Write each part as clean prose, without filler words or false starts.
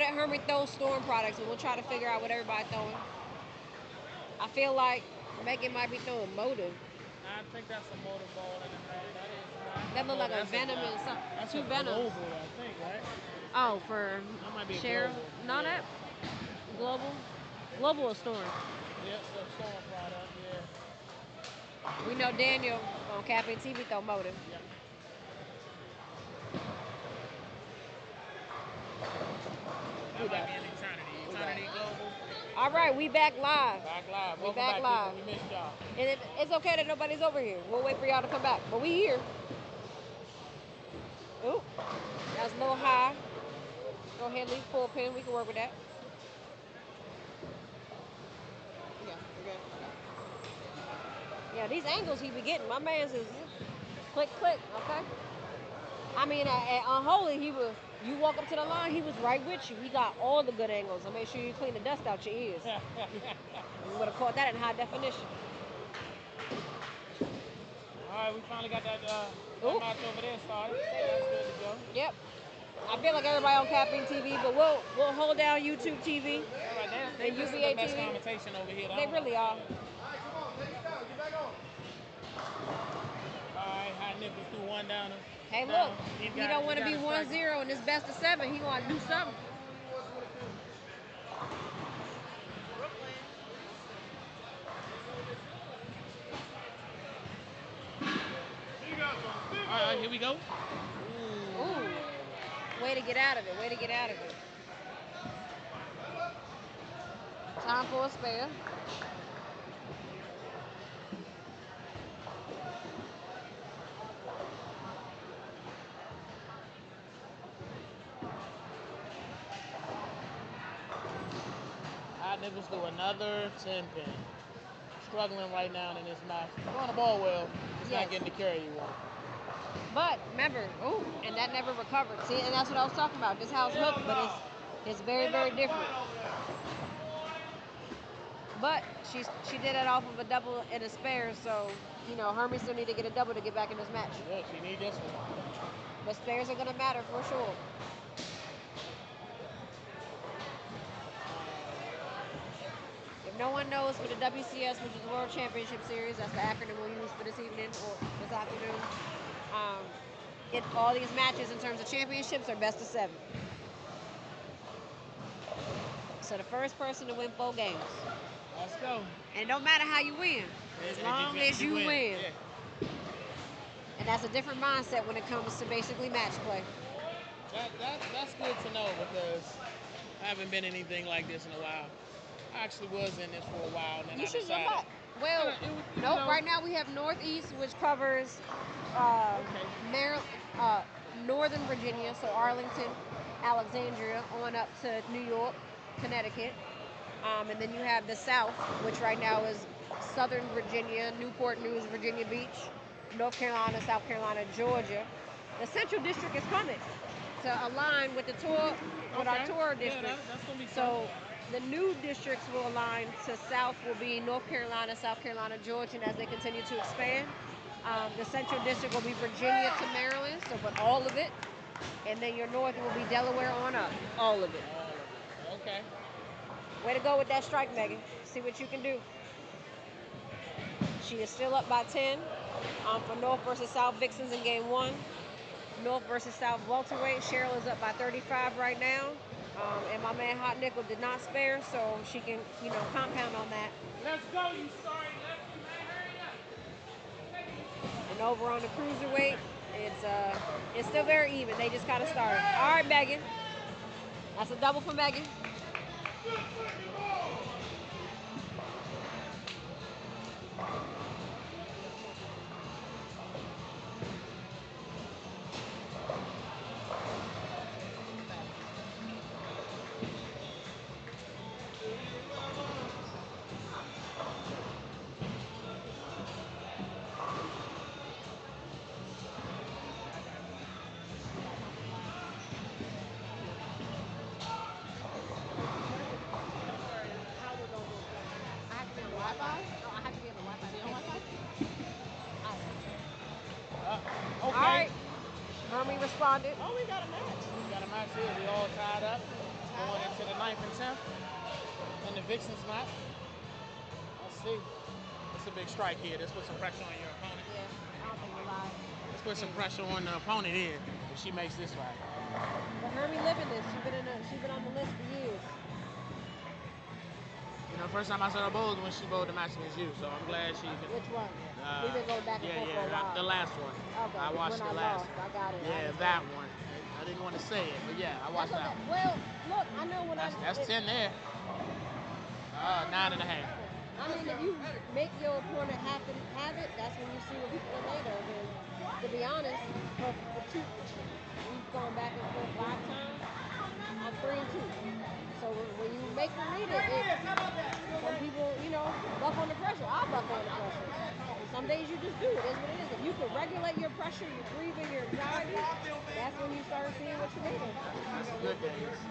that Hermie throws Storm products, and we'll try to figure out what everybody's throwing. I feel like Megan might be throwing Motive. I think that's a motorball in the back. That is not. That look like a Venom and something. That's Two a Venoms. global, I think, right? Oh, for That might be a Cheryl? global. No, Yeah. that Global. Global or Storm. Yep, the Storm product, yeah. We know Daniel on Cafe TV throw Motive. Yep. That might be an Eternity. Eternity Global. All right, we back live. Back live. We Welcome back live. people. We missed y'all. And it's okay that nobody's over here. We'll wait for y'all to come back. But we here. Ooh, that was a little high. Go ahead, leave full pin. We can work with that. Yeah, we're good. Yeah, these angles he be getting. My man's is click, click, okay? I mean, at Unholy, you walk up to the line, he was right with you. He got all the good angles. So make sure you clean the dust out your ears. You would have caught that in high definition. All right, we finally got that match over there started. That's good to go. Yep. I feel like everybody on Caffeine TV, but we'll hold down YouTube TV and UBA the best TV. commentation over here. They really are. All right, Hot Nipples threw one down. Hey, look, he don't want to be 1-0 in this best of 7. He want to do something. All right, here we go. Ooh. Way to get out of it. Way to get out of it. Time for a spare. Hot Nipples do another 10 pin. Struggling right now in this match. Throwing the ball well. Just not getting the carry you want. But remember, and that never recovered. See, and that's what I was talking about. This house hooked, but it's very, very different. But she did it off of a double and a spare, so Hermie still need to get a double to get back in this match. Yeah, she need this one. But spares are gonna matter for sure. If no one knows, for the WCS, which is the World Championship Series, that's the acronym we'll use for this evening or this afternoon. All these matches in terms of championships are best of 7. So the first person to win 4 games. Let's go. And it don't matter how you win, as long as you win. Yeah. And that's a different mindset when it comes to basically match play. That's good to know because I haven't been anything like this in a while. I actually was in this for a while, and then You I should decided. jump back. Well, nope. Right now we have Northeast, which covers Northern Virginia, so Arlington, Alexandria, on up to New York, Connecticut. And then you have the South, which right now is Southern Virginia, Newport News, Virginia Beach, North Carolina, South Carolina, Georgia. The Central District is coming to align with our tour district. Yeah, that's gonna be fun. So the new districts will align to South will be North Carolina, South Carolina, Georgia, and as they continue to expand. The Central District will be Virginia to Maryland, but all of it. And then your North will be Delaware on up, all of it. Okay. Way to go with that strike, Megan. See what you can do. She is still up by 10 for North versus South Vixens in game 1. North versus South welterweight. Cheryl is up by 35 right now. And my man Hot Nickel did not spare, so she can, compound on that. Let's go, you sorry lefty, man. Hurry up. And over on the cruiserweight, it's still very even. They just kind of started. All right, Megan. That's a double for Megan. Okay. All right. Hermie responded. Oh, we got a match. We got a match here. We all tied up. Going into the 9th and 10th in the Vixens match. Let's see. It's a big strike here. Let's put some pressure on your opponent. Yeah, I don't think we're live. Let's put some pressure on the opponent here if she makes this right. But Hermie living this. She's been on the list for years. You know, first time I saw her bowl was when she bowled the match against you, so I'm glad she can. Which one? We've been going back and forth for a while. The last one. Okay. I watched the last one. I got it. Yeah, that one. I didn't want to say it, but yeah, I watched that one. Well, look, I know when That's 10 there. 9.5. I mean, if you make your opponent have it, that's when you see what people are made of. And to be honest, for we've gone back and forth 5 times. I'm 3-2. So when you make them read it, some people, buck on the pressure. I buck on the pressure. And some days you just do it. It's what it is. If you can regulate your pressure, your breathing, your anxiety, that's when you start seeing what you're made of. That's good days.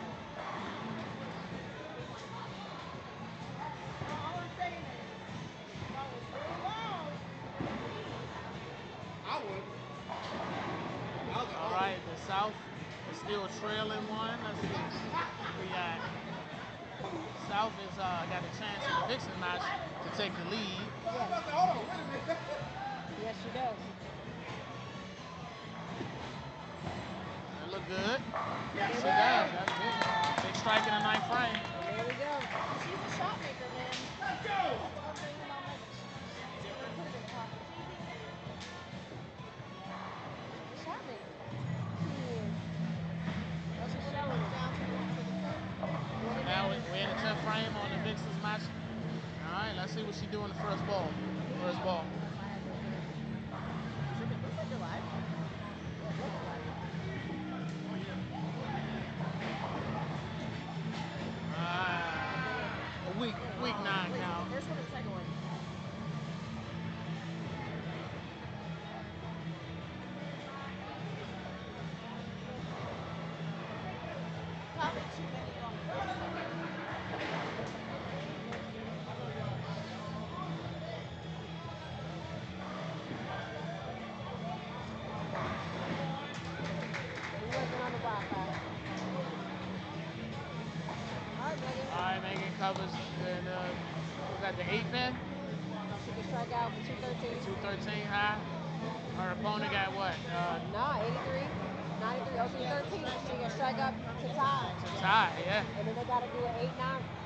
All right, the South is still trailing one. Let's see. We got South has got a chance in the Vixen match to take the lead. Yes, she does. That look good. Yes, she does. That's big. Big strike in the 9th frame. And there we go. She's a shot maker, man. Let's go. That's the one thing about Megan. She's a pretty good talker. She's a shot maker. That's a showing. Down to the 10th. Now we're in the 10th frame on the Vixens match. All right, let's see what she do in the first ball. First ball. Looks like you're live. Week 9 count. First one or the second one? Probably too many on the first one. We're working on the Wi-Fi. All right, Megan covers. And we got the 8 pin. She can strike out for 213. 213 high. Her opponent got what? 83. 93. Oh, 213. She can strike up to tie. To tie, yeah. And then they got to do an 8,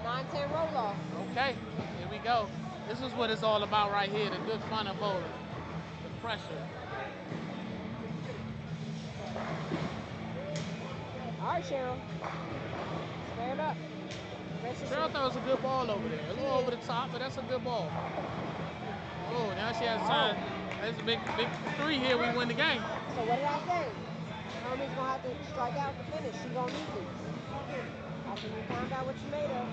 9, 10 roll off. Okay, here we go. This is what it's all about right here, the good fun of bowling. The pressure. All right, Cheryl. Square it up. Cheryl thought it was a good ball over there. A little over the top, but that's a good ball. Oh, now she has time. That's a big 3 here. We win the game. So what did I say? Hermie's going to have to strike out to finish. She's going to need this. I said, you found out what you made of.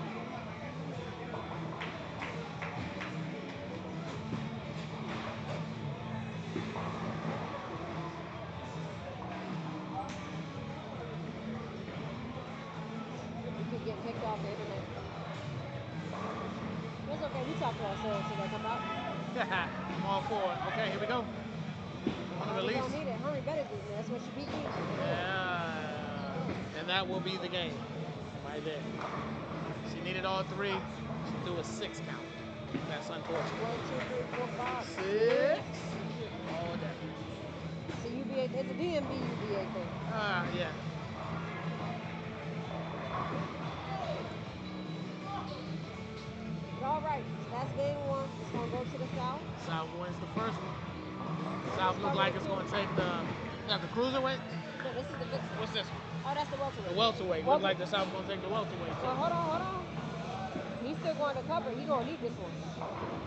You could get kicked off the internet. It's okay. We talk to ourselves till they come out. I'm all for it. Okay, here we go. On the release. Don't need it. Hermie better do it. That's what she beat me. Yeah. And that will be the game. Right there. She needed all 3. She threw a 6 count. That's unfortunate. 1, 2, 3, 4, 5. 6. All day. It's a UBA. It's a DMV UBA thing. Yeah. But all right. That's game 1. It's going to go to the South. South wins the first one. South looks like it's going to take the cruiserweight. No, this is the Vixen. What's this one? Oh, that's the welterweight. The welterweight. Looks like the South going to take the welterweight. Well, hold on. He's still going to cover. He's going to need this one.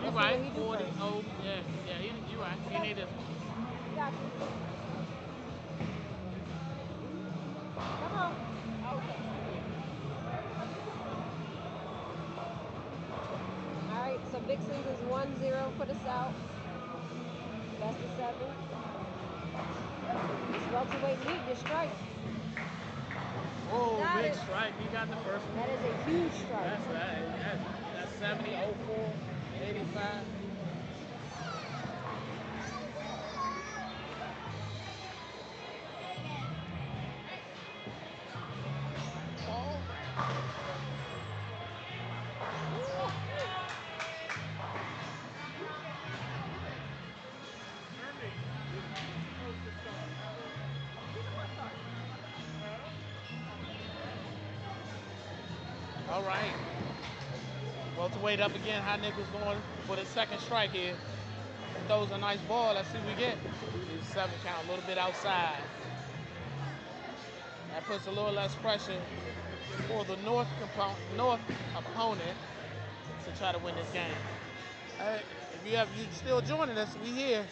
You're right. 40. Oh, yeah. You're right. He need this one. Got you. Come on. Okay. All right, so Vixens is 1-0 for the South. Best of 7. This welterweight need this strike. Oh, big strike. He got the first one. That is a huge strike. That's 70, 04, 85. All right. Welterweight up again. High Nickel's going for the second strike here. Throws a nice ball. Let's see what we get. 7 count, a little bit outside. That puts a little less pressure for the North opponent to try to win this game. Hey, if you're still joining us, we here.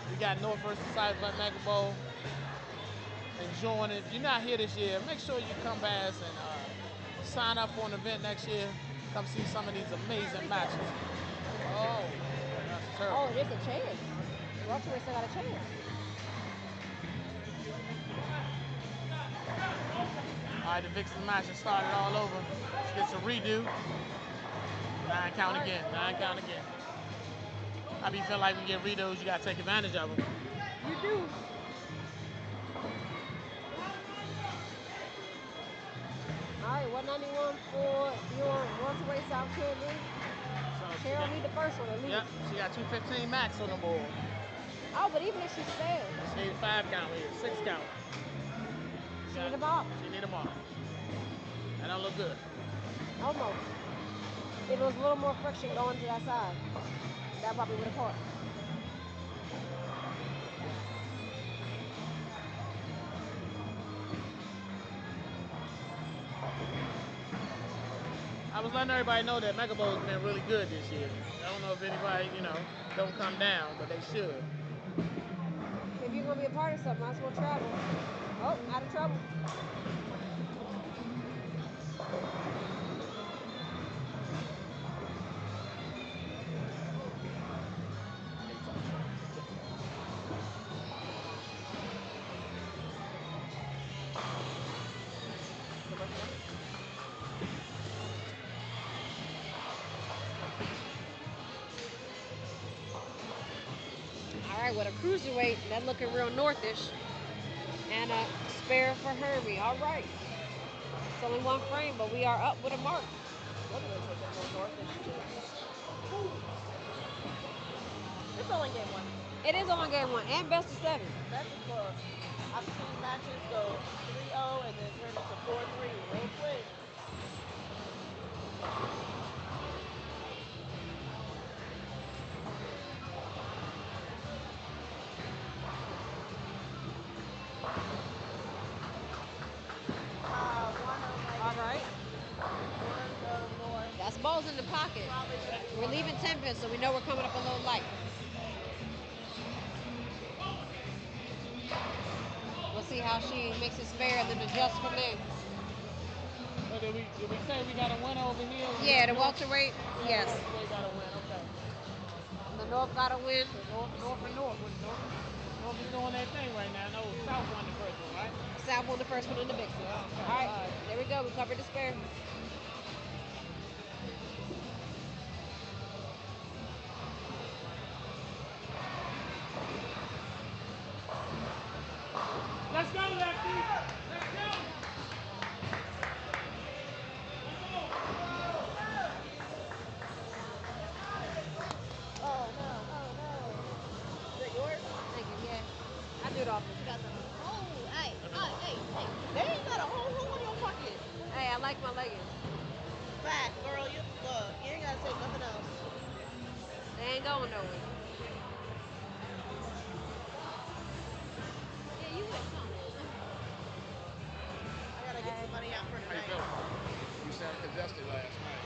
We got North versus South by Mega Bowl. And join it. If you're not here this year, make sure you come past and sign up for an event next year. Come see some of these amazing matches. Oh, that's terrible. Oh, there's a chance. Welterweight still got a chance. All right, the Vixen match has started all over. Let's get a redo. 9 count again. 9 count again. How do you feel like when you get redos, you got to take advantage of them? You do. All right, 191 for your welterweight South Carolina. Cheryl need the first one at least. Yep, she got 215 max on the board. Oh, but even if she fails. She need a 5 count here, 6 count. She need them all. She need them all. That don't look good. Almost. If it was a little more friction going to that side, that probably would have caught. I was letting everybody know that Mega Bowl's been really good this year. I don't know if anybody, don't come down, but they should. If you're going to be a part of something, might as well travel. Oh, out of trouble. All right, with a cruiserweight, that looking real northish. And a spare for Herbie. All right. It's only one frame, but we are up with a mark. It's only game 1. It is only game 1 and best of 7. That's a close. I've seen matches go 3-0 and then turn into 4-3 real quick. All right. That's balls in the pocket. We're leaving 10 pins, so we know we're coming up a little light. We'll see how she makes it fair and then adjust from there. So did we say we got a win over here? Yeah, the welterweight, yes. The welterweight got a win, okay. The North got a win. North and North. North is doing their thing right now. No, South won the first one, right? South won the first one in the Vixens. Okay. All right, there we go. We covered the spare. Let's go, Lefty! Let's go! Oh no. Is that yours? Thank you, yeah. I do it often. You got some. Oh, hey. They ain't got a whole hole in your pocket. Hey, I like my leggings. Fat girl, you look. You ain't gotta say nothing else. They ain't going nowhere. Yeah, you went some. I gotta get some money out for How you tonight. feeling? You sounded congested last night.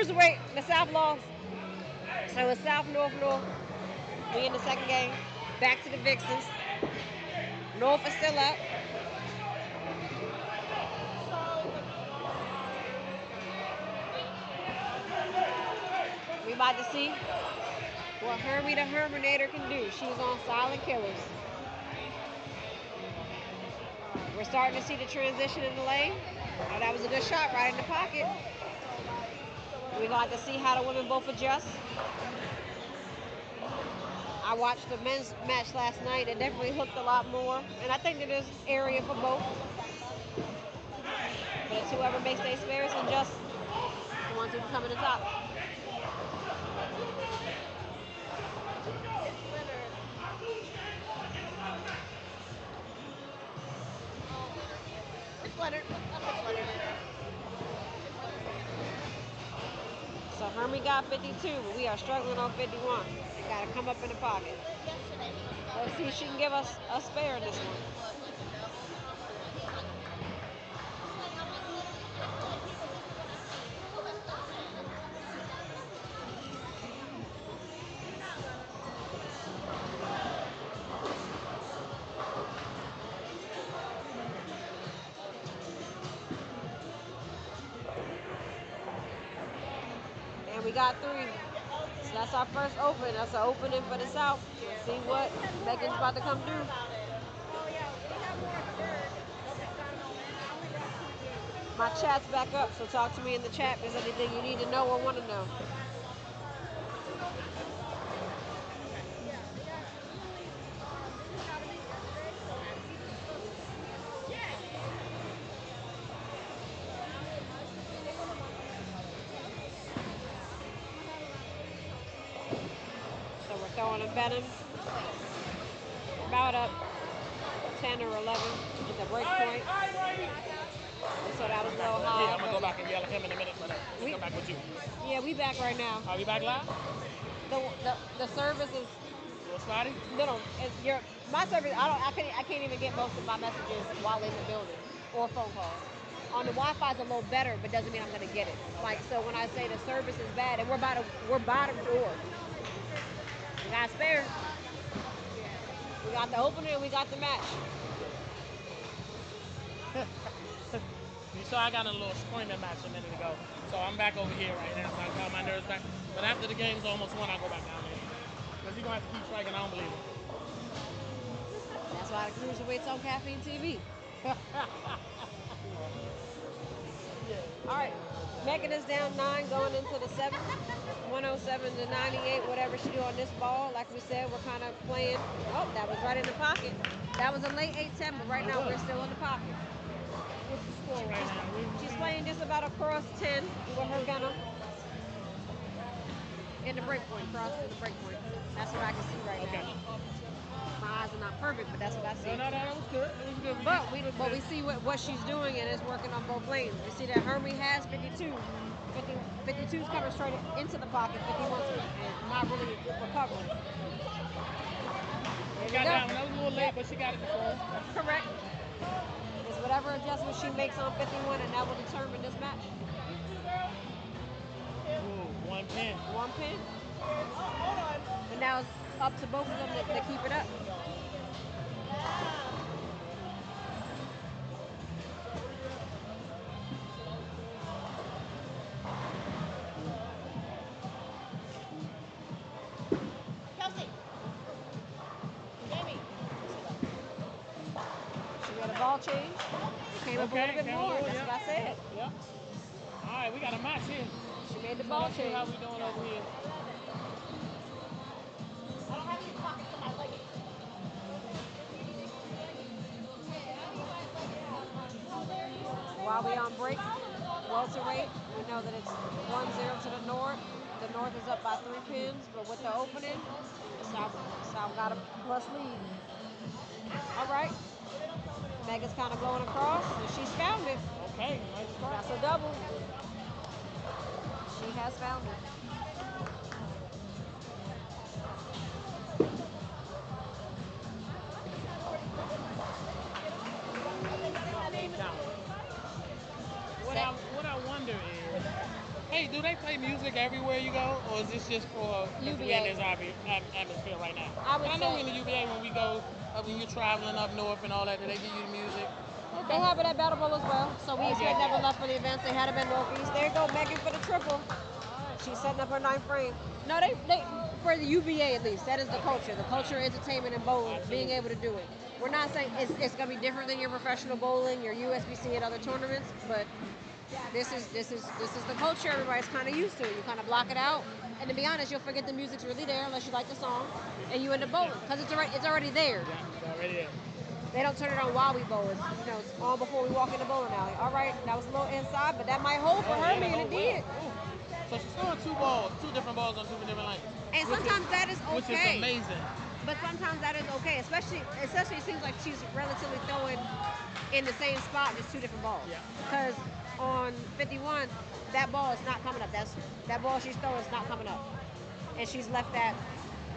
cruiserweight, the South lost. So it's South, North, North. We in the second game. Back to the Vixens. North is still up. We about to see what Hermie the Herminator can do. She's on Silent Killers. We're starting to see the transition in the lane. Oh, that was a good shot right in the pocket. We're going to have to see how the women both adjust. I watched the men's match last night. It definitely hooked a lot more. And I think that there's area for both. But it's whoever makes their spares and just the ones who can come in the top. It's Leonard. So Hermie got 52, but we are struggling on 51. Got to come up in the pocket. Let's see if she can give us a spare in this one. And we got 3. So that's our first open. That's an opening for the South. Let's see what Megan's about to come do. My chat's back up, so talk to me in the chat if there's anything you need to know or want to know. So we're throwing a Venom. About up 10 or 11 at the break point. So that was a little high. Yeah, I'm going to go back and yell at him in a minute, but we come back with you. Yeah, we back right now. Are we back live? The service is... Little spotty? No, my service, I can't even get most of my messages while in the building or phone calls. On the Wi-Fi is a little better, but doesn't mean I'm going to get it. Like, so when I say the service is bad, and we're bottom door. We got spare. We got the opener and we got the match. You saw I got in a little screaming match a minute ago. So I'm back over here right now. So I got my nerves back. But after the game's almost won, I go back down there. Because you're going to have to keep striking. I don't believe it. That's why the cruiserweight's on Caffeine TV. All right. Megan is down 9 going into the 7th. 107 to 98, whatever she do on this ball. Like we said, we're kind of playing. Oh, that was right in the pocket. That was a late 8-10, but right now we're still in the pocket. What's the score right now? She's playing just about across 10 with her Venom. In the break point, crossing the break point. That's what I can see right now. My eyes are not perfect, but that's what I see. No, that was good. It was good. But we see what she's doing, and it's working on both lanes. We see that Hermie has 52. 52's coming straight into the pocket. 51's not really recovering. She got that one. That was a little late, but she got it before. Correct. It's whatever adjustment she makes on 51, and that will determine this match. Ooh, 1 pin. 1 pin. And now it's up to both of them to keep it up. Kelsey. Jamie. Should we have a ball change? It came up a little bit more. That's what I said. Yep. All right, we got a match here. She made the ball change. How we doing over here? I don't have any pockets on my leggings. While we on break, welterweight, we know that it's 1-0 to the North. The North is up by 3 pins, but with the opening, South got a plus lead. All right. Megan's kind of going across, and she's found it. Okay, nice try. That's a double. She has found it. What I wonder is, Hey, do they play music everywhere you go, or is this just for because we're in UBA, this atmosphere right now? I would And I know we're say in the UBA when we go, when you're traveling up north and all that. Do they give you the music? they Okay. have it at Battle Bowl as well. So we Oh had yeah, never yeah. left for the events. They had it in Northeast. There you go, Megan for the triple. She's setting up her ninth frame. No, they for the UBA at least. That is the culture. The culture, entertainment, and bowling. Being Absolutely. able to do it. We're not saying it's going to be different than your professional bowling, your USBC, and other tournaments, but this is the culture everybody's kind of used to. You kind of block it out, and to be honest, you'll forget the music's really there unless you like the song, and you end up bowling because it's already there. Yeah, it's already there. They don't turn it on while we bowl. It's on before we walk in the bowling alley. All right, that was a little inside, but that might hold for Oh her, yeah, and oh it well. did. Ooh. So she's throwing two balls, two different balls on two different lanes. And which sometimes that is which is okay. amazing. But sometimes that is okay, especially it seems like she's relatively throwing in the same spot, just two different balls. Yeah. Because on 51, that ball is not coming up. That ball she's throwing is not coming up, and she's left that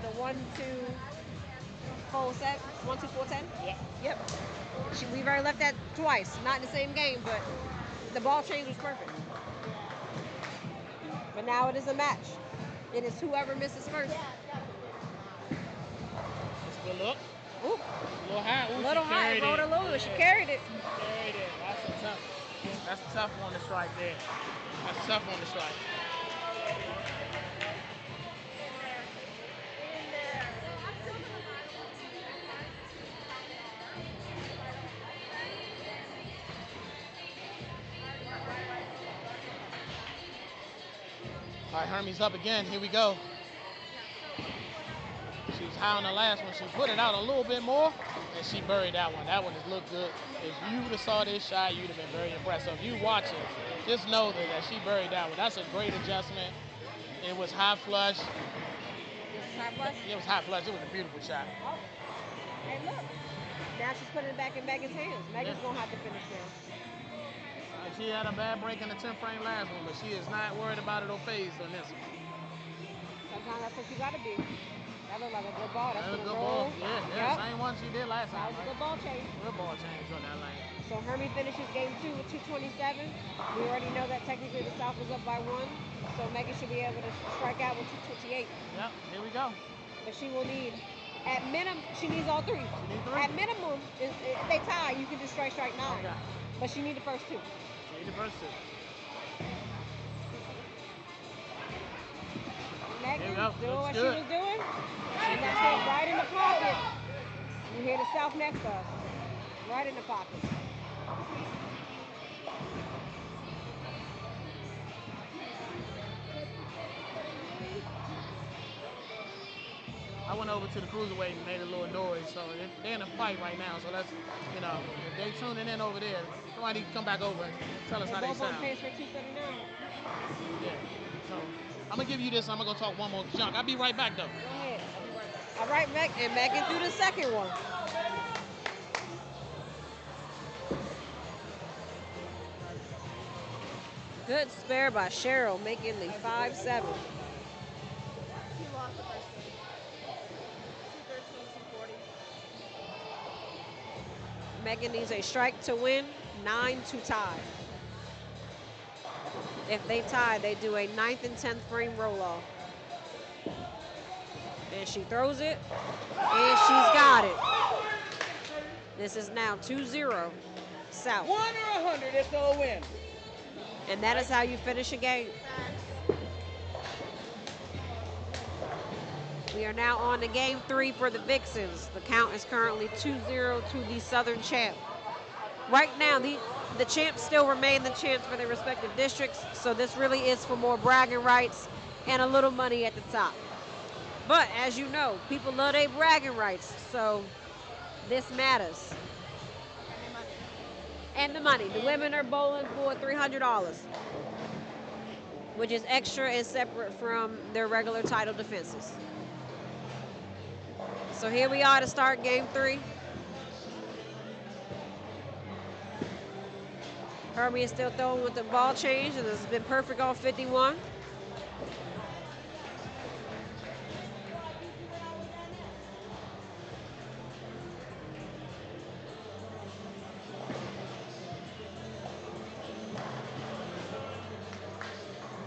the 1-2 full set, 1-2 4-10. Yeah. Yep. We've already left that twice, not in the same game, but the ball change was perfect. But now it is a match. It is whoever misses first. That's a good look. Ooh, A little high. Ooh, little she high, carried rolled it. a little, but she Yeah. carried it. Carried it. That's a tough one to strike there. That's a tough one to strike. All right, Hermes up again. Here we go. She was high on the last one. She put it out a little bit more, and she buried that one. That one just looked good. If you would have saw this shot, you'd have been very impressed. So if you watch it, just know that she buried that one. That's a great adjustment. It was high flush. This is high flush. It was high flush. It was a beautiful shot. Oh, and look, now she's putting it back in Megan's hands. Megan's gonna have to finish now. She had a bad break in the 10th frame last one, but she is not worried about it or phased on this one. Sometimes that's what you gotta be. That looked like a good ball. That's That was a gonna good roll. ball. Yeah, Yep. same one she did last That time. was a Right? good ball change. Good ball change on that lane. So Hermie finishes game 2 with 227. We already know that technically the South is up by 1. So Megan should be able to strike out with 228. Yep, here we go. But she will need, at minimum, she needs all 3. She needs 3. At minimum, if they tie, you can just strike 9. Okay. But she need the first 2. She need the first 2. Megan go. doing Looks what good. she was doing. And that's it, right in the pocket. You hear the South next to us. Right in the pocket. I went over to the cruiserweight and made a little noise, so they're in a fight right now. So let's, if they tuning in over there, somebody come back over and tell us They're how they both on sound. pace for 279. Yeah. So I'm gonna give you this. I'm gonna go talk one more junk. I'll be right back though. Go ahead. All right, and Megan threw the second one. Good spare by Cheryl, making the 5-7. She lost the first game. 213, 240. Megan needs a strike to win, 9 to tie. If they tie, they do a 9th and 10th frame roll off. And she throws it, and she's got it. This is now 2-0 South. 1 or 100, it's a win. And that is how you finish a game. We are now on to game 3 for the Vixens. The count is currently 2-0 to the Southern champ. Right now, the champs still remain the champs for their respective districts, so this really is for more bragging rights and a little money at the top. But as you know, people love their bragging rights, so this matters. And the money. The women are bowling for $300, which is extra and separate from their regular title defenses. So here we are to start game 3. Hermie is still throwing with the ball change, and it's been perfect on 51.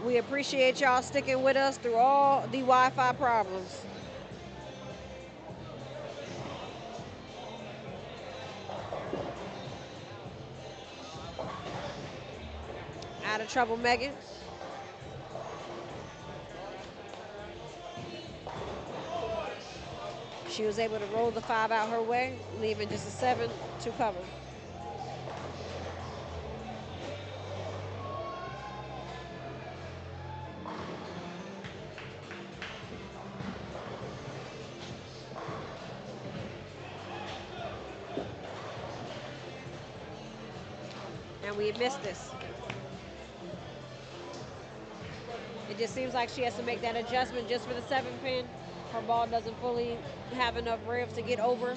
We appreciate y'all sticking with us through all the Wi-Fi problems. Out of trouble, Megan. She was able to roll the 5 out her way, leaving just a 7 to cover. And we missed this. It just seems like she has to make that adjustment just for the 7 pin. Her ball doesn't fully have enough ribs to get over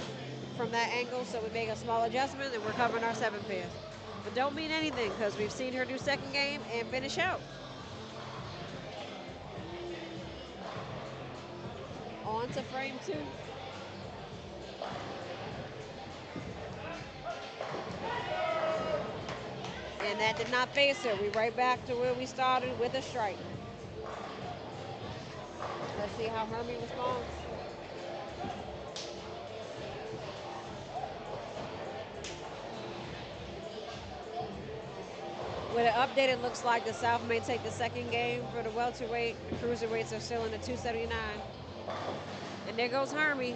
from that angle, so we make a small adjustment and we're covering our 7 pin. But don't mean anything because we've seen her do second game and finish out. On to frame 2. And that did not face her. We right back to where we started with a strike. Let's see how Hermie responds. With an update, it looks like the South may take the second game for the welterweight. The cruiserweights are still in the 279. And there goes Hermie,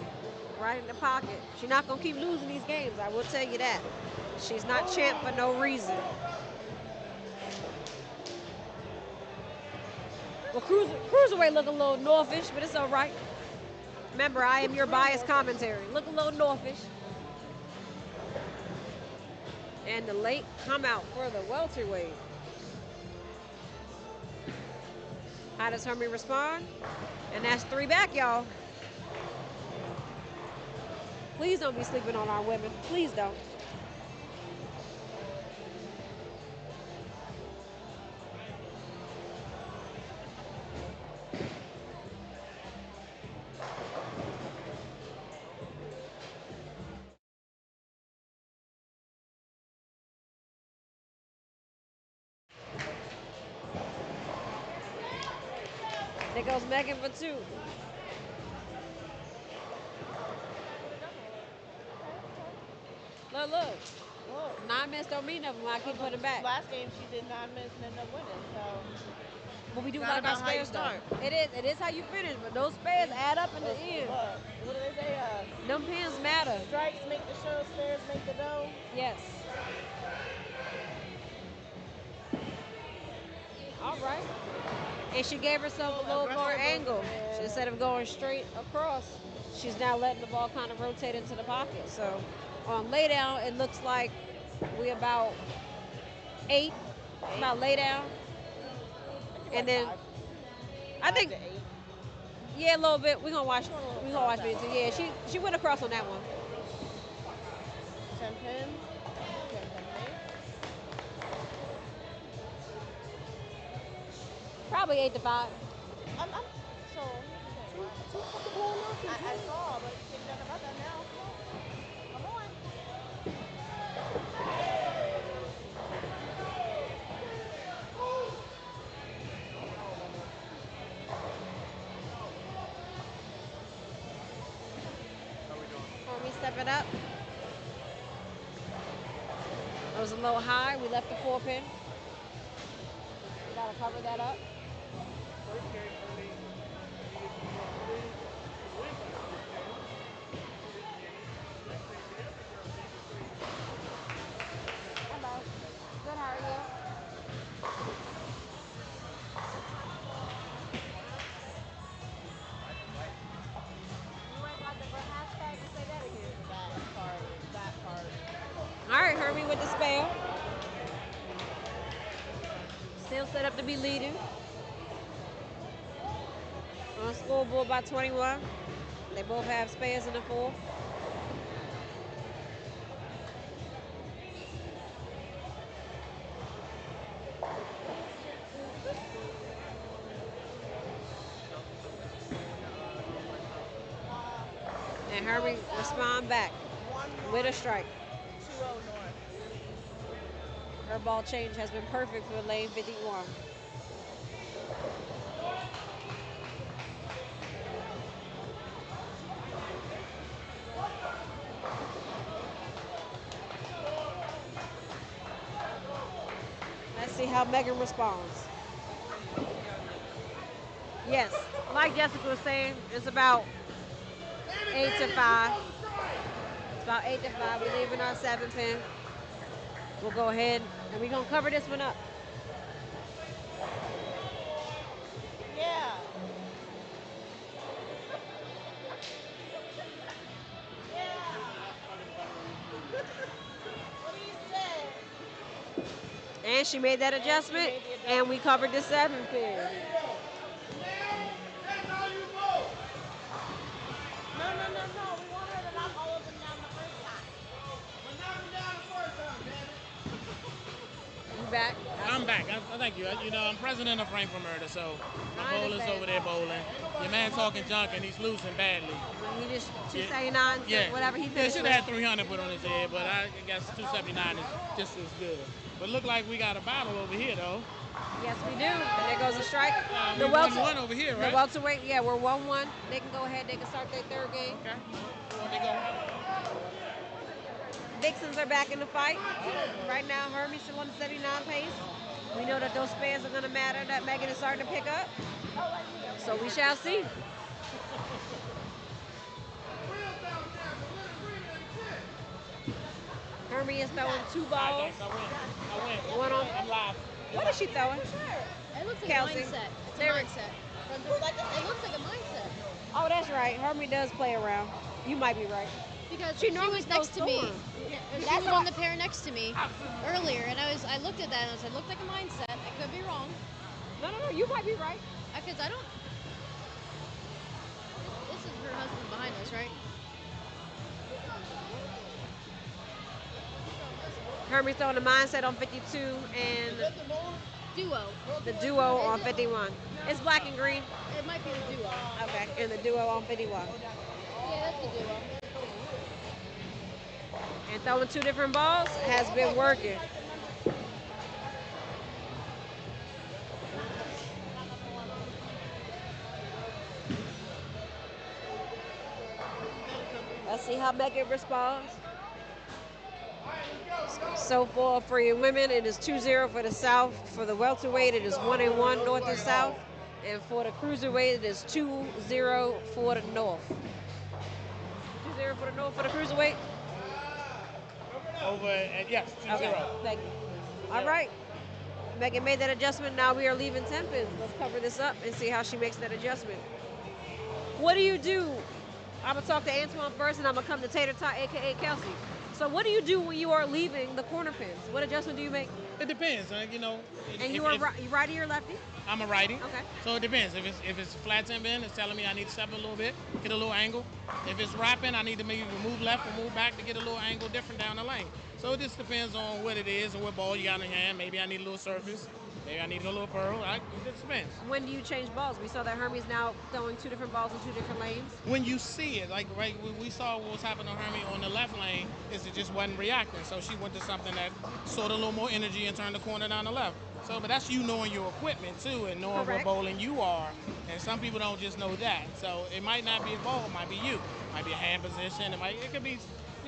right in the pocket. She's not going to keep losing these games, I will tell you that. She's not champ for no reason. Well, cruiserweight look a little northish, but it's all right. Remember, I am your biased commentary. Look a little northish. And the late come out for the welterweight. How does Hermie respond? And that's 3 back, y'all. Please don't be sleeping on our women. Please don't. There goes Megan for 2. Look. 9 minutes don't mean nothing when I keep putting it back. Last game she did 9 minutes and ended up winning, so. But we do Not like our about how you spares start. though. It is how you finish, but those spares add up in the end. Look, what do they say? Them pins matter. Strikes make the show, spares make the dough. Yes. All right. And she gave herself a little more angle. She, instead of going straight across, she's now letting the ball kind of rotate into the pocket. So on laydown, it looks like we about 8. About laydown. And then I think, yeah, a little bit. We're gonna watch. We're gonna watch video too. Yeah, she went across on that one. 10 pins. 10 pin made. Probably 8 to 5. So I saw, but you can't do nothing about that now. Come on. How we doing? Hermie stepping up. It was a little high. We left the 4 pin. We gotta cover that up. First game, Hermie needed to lose to win by 4 pins. This game, next game, the other girl needed 3 to win. Hello. Good. How are you? You ain't got the hashtag to say that again. That part. All right, Hermie with the spare. Still set up to be leading. On scoreboard by 21. They both have spares in the 4th. And Hermie respond back with a strike. 2-0 North. Her ball change has been perfect for lane 51. see how Megan responds. Yes, like Jessica was saying, it's about 8 to 5. It's about 8 to 5. We're leaving our 7 pin. We'll go ahead and we're going to cover this one up. Yeah. What do you say? And she made that adjustment, and we covered the 7 pin. No. We want her to knock all of them down the first time. You back? I'm back. Thank you. I'm president of Frankfurt Murder, so my I bowler's understand. over there bowling. Your man talking junk and he's losing badly. He just 279, whatever he He finished should with. have had 300 put on his head, but I guess 279 is just as good. But look like we got a battle over here, though. Yes, we do. And there goes a strike. We 1-1 over here, right? The welterweight, yeah, we're 1-1. They can go ahead. They can start their third game. Okay. Well, they go. Vixens are back in the fight. Right now, Hermie's still on the 79 pace. We know that those spares are going to matter that Megan is starting to pick up. So we shall see. Hermie is throwing 2 balls. I win. One on. I'm live. What is she throwing? It looks like Kelsey. a mindset. It's a There- mindset. It looks like a mindset. Oh, that's right. Hermie does play around. You might be right. Because She she normally was next goes to me. storm. She was on the pair next to me earlier, and I looked at that and I said, "Looked like a mindset." I could be wrong, No, you might be right. because I don't. This is her husband behind us, right? Hermie's throwing the mindset on 52 and Duo. the duo on 51. It's black and green. It might be the duo. Okay, and the duo on 51. Yeah, that's the duo. And throwing 2 different balls has been working. Let's see how Megan responds. So far for your women, it is 2-0 for the South. For the welterweight, it is 1-1 North and South. And for the cruiserweight, it is 2-0 for the North. 2-0 for the North for the cruiserweight. Over at, yes, 2-0. Okay, thank you. All right. Megan made that adjustment. Now we are leaving 10 pins. Let's cover this up and see how she makes that adjustment. What do you do? I'm going to talk to Antoine first, and I'm going to come to Tater Tot, a.k.a. Kelsey. So what do you do when you are leaving the corner pins? What adjustment do you make? It depends, And you are righty or lefty? I'm a righty. Okay. So it depends. If it's flat 10 pin, it's telling me I need to step a little bit, get a little angle. If it's wrapping, I need to maybe move left or move back to get a little angle different down the lane. So it just depends on what it is and what ball you got in your hand. Maybe I need a little surface. Maybe I need a little pearl. It just depends. When do you change balls? We saw that Hermie's now throwing 2 different balls in 2 different lanes. When you see it, like right, we saw what was happening to Hermie on the left lane, is it just wasn't reacting. So she went to something that sort of a little more energy and turned the corner down the left. So, but that's you knowing your equipment too and knowing Correct. what bowling you are. And some people don't just know that. So it might not be a ball, it might be you. It might be a hand position. It could be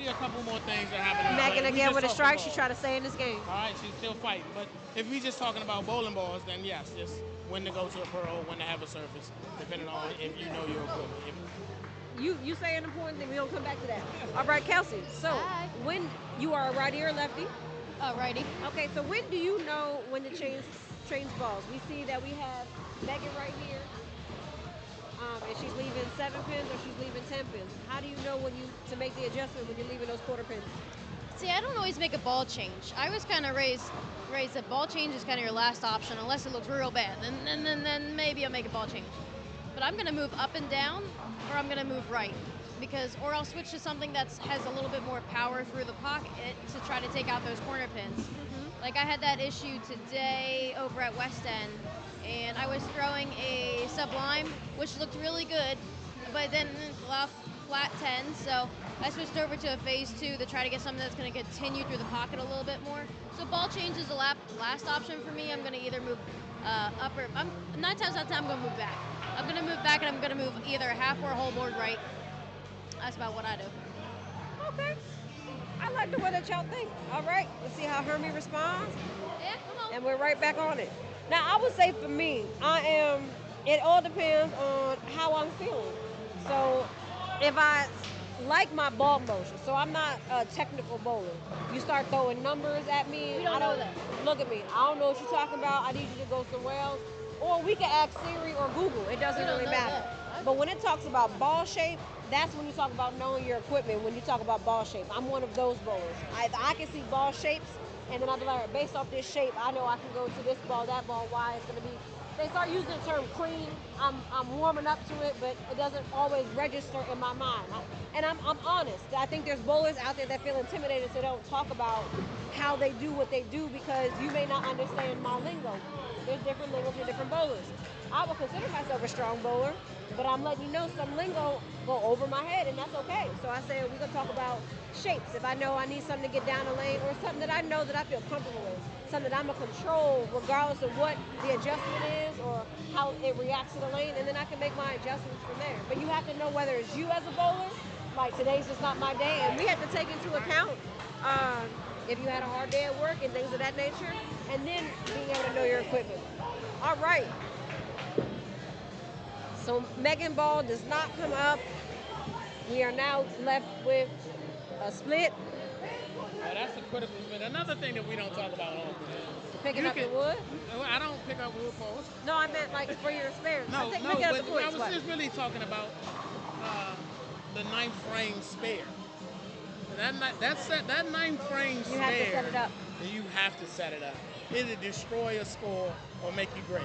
a couple more things that happen. Megan again with a strike. She's trying to stay in this game. All right, she's still fighting. But if we just talking about bowling balls, then yes, just when to go to a pearl, when to have a surface, depending on if you know your equipment. You say an important thing. We'll come back to that. All right, Kelsey. So Hi. when you are a righty or lefty? Righty. Okay, so when do you know when to change balls? We see that we have Megan right here. And she's leaving 7 pins or she's leaving 10 pins. How do you know to make the adjustment when you're leaving those quarter pins? See, I don't always make a ball change. I was kind of raised that ball change is kind of your last option unless it looks real bad. Then maybe I'll make a ball change. But I'm going to move up and down, or I'm going to move right. Or I'll switch to something that has a little bit more power through the pocket to try to take out those corner pins. Mm-hmm. Like I had that issue today over at West End, and I was throwing a sublime, which looked really good, but then left flat 10, so I switched over to a phase 2 to try to get something that's going to continue through the pocket a little bit more. So ball change is the last option for me. I'm going to either move up or 9 times out of 10 I'm going to move back. I'm going to move back and I'm going to move either a half or a whole board right. That's about what I do. Okay. I like the way that y'all think. All right, let's see how Hermie responds. Yeah, come on. and we're right back on it. Now, I would say for me, it all depends on how I'm feeling. So, if I like my ball motion, so I'm not a technical bowler. You start throwing numbers at me. We don't I know that. Look at me. I don't know what you're talking about. I need you to go somewhere else. Or we can ask Siri or Google. It doesn't We don't really know matter. that. But when it talks about ball shape, that's when you talk about knowing your equipment. When you talk about ball shape, I'm one of those bowlers. I can see ball shapes, and then I'll be like, based off this shape, I know I can go to this ball, that ball. Why it's going to be. They start using the term clean. I'm warming up to it, but it doesn't always register in my mind. I'm honest. I think there's bowlers out there that feel intimidated, so don't talk about how they do what they do because you may not understand my lingo. There's different lingo for different bowlers. I would consider myself a strong bowler, but I'm letting you know some lingo go over my head, and that's okay. So I say we can talk about shapes. If I know I need something to get down the lane, or something that I know that I feel comfortable with, something that I'm a control, regardless of what the adjustment is or how it reacts to the lane, and then I can make my adjustments from there. But you have to know whether it's you as a bowler, like today's just not my day, and we have to take into account if you had a hard day at work and things of that nature, and then being able to know your equipment. All right. So Megan Ball does not come up. We are now left with a split. Well, that's a critical split. Another thing that we don't talk about often is Picking you up can- the wood? I don't pick up wood poles. No, I meant like for your spares. I No, think no, picking up but the I points. was just really talking about the ninth frame spare. That ninth frame You spare. have to set it up. You have to set it up. It'll destroy a score or make you great.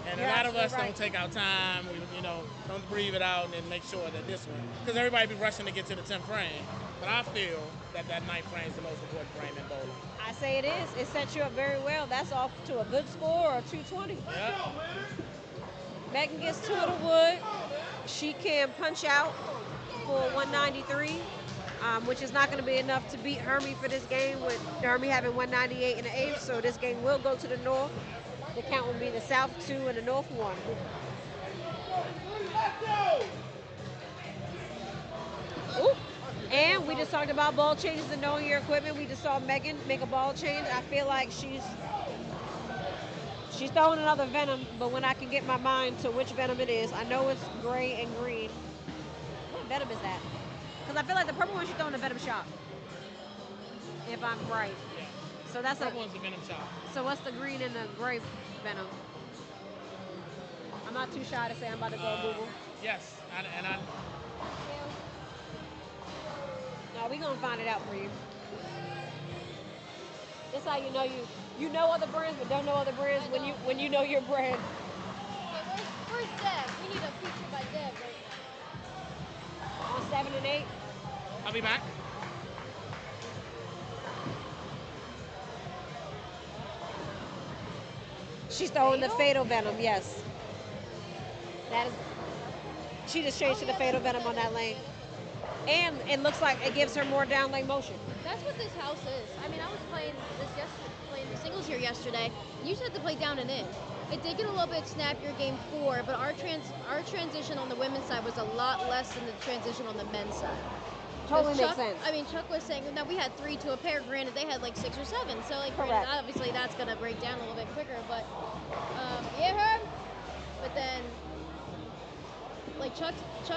And You're a lot of us absolutely right. don't take our time. We, don't breathe it out and then make sure that this one, because everybody be rushing to get to the 10th frame. But I feel that ninth frame is the most important frame in bowling. I say it is. It sets you up very well. That's off to a good score or 220. Yep. Megan gets 2 of the wood. She can punch out for 193, which is not going to be enough to beat Hermie for this game, with Hermie having 198 in the eighth. So this game will go to the north. The count will be the south 2 and the north 1. Ooh. And we just talked about ball changes and knowing your equipment. We just saw Megan make a ball change. I feel like she's throwing another venom, but when I can get my mind to which venom it is, I know it's gray and green. What venom is that? Because I feel like the purple one she's throwing a venom shot. If I'm right. Yeah. So that's Purple one's a venom shot. So what's the green and the gray venom? I'm not too shy to say. I'm about to go Google. Yes, and I. No, we gonna find it out for you. That's how you know other brands, but don't know other brands when you know your brand. Okay, where's Deb? We need a feature by Deb right now. On 7 and 8. I'll be back. She's throwing the fatal venom. Yes. That is. She just changed to the fatal venom on that lane, and it looks like it gives her more down lane motion. That's what this house is. I mean, I was playing playing the singles here yesterday. You just had to play down and in. It did get a little bit snappier game 4, but our transition on the women's side was a lot less than the transition on the men's side. Totally makes Chuck, sense. I mean, Chuck was saying, now we had 3 to a pair. Granted, they had like 6 or 7. So, like, Correct. granted, obviously that's going to break down a little bit quicker. But, yeah, Herb. But then, like Chuck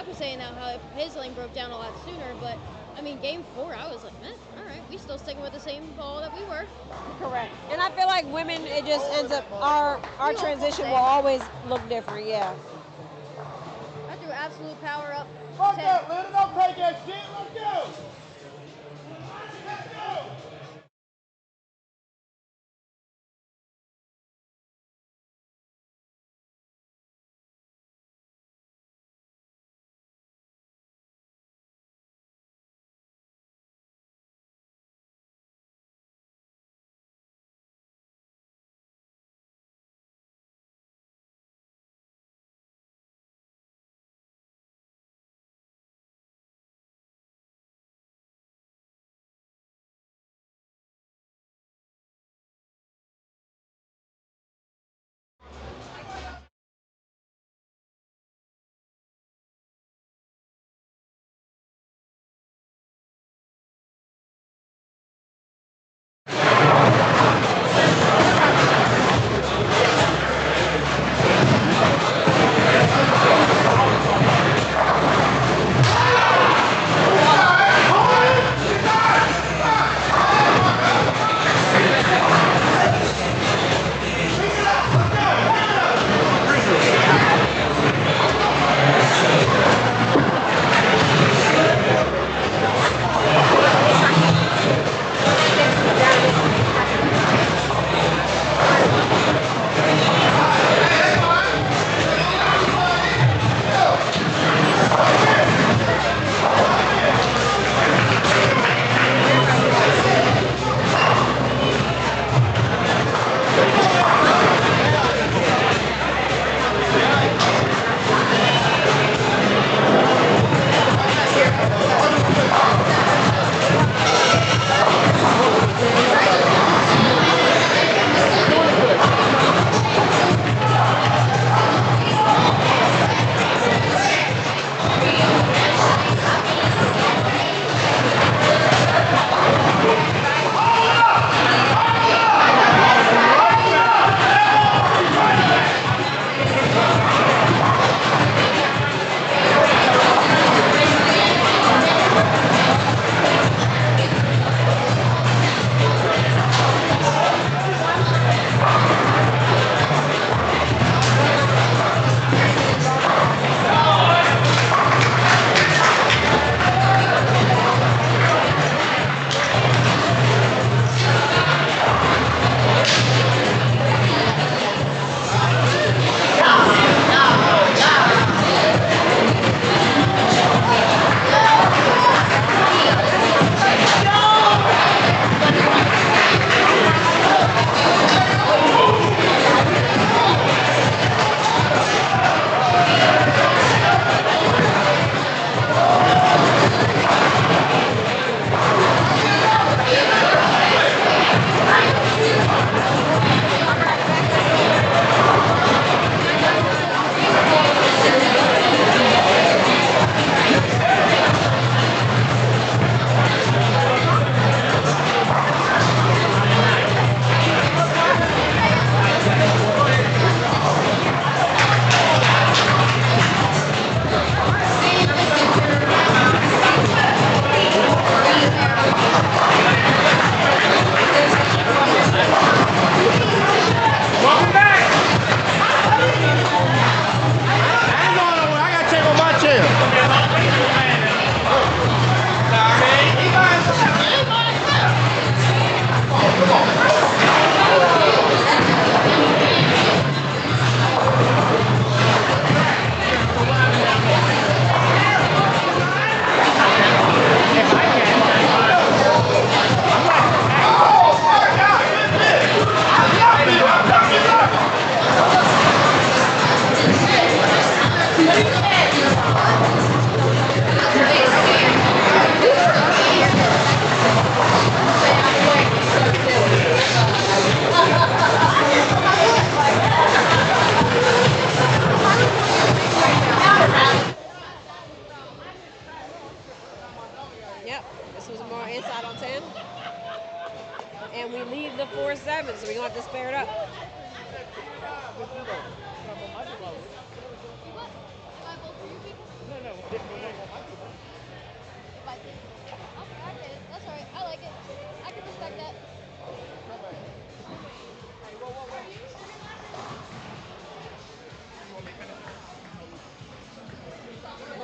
was saying now how his lane broke down a lot sooner. But, I mean, game 4, I was like, all right, we still sticking with the same ball that we were. Correct. And I feel like women, it just ends up, our all transition the will same. always look different, yeah. I threw absolute power up. Fuck 10. that, Linda. Don't take that shit. Let's go. Yep, this was more inside on 10. And we leave the 4-7, so we're going to have to spare it up. Good duo. No, but my duo already. What? Buy both for you people? No, no, the one on my duo. If I think. Okay, I get it. That's alright. I like it. I can respect that. Come back. Hey, whoa, whoa, whoa. You want me to finish it? Oh, you.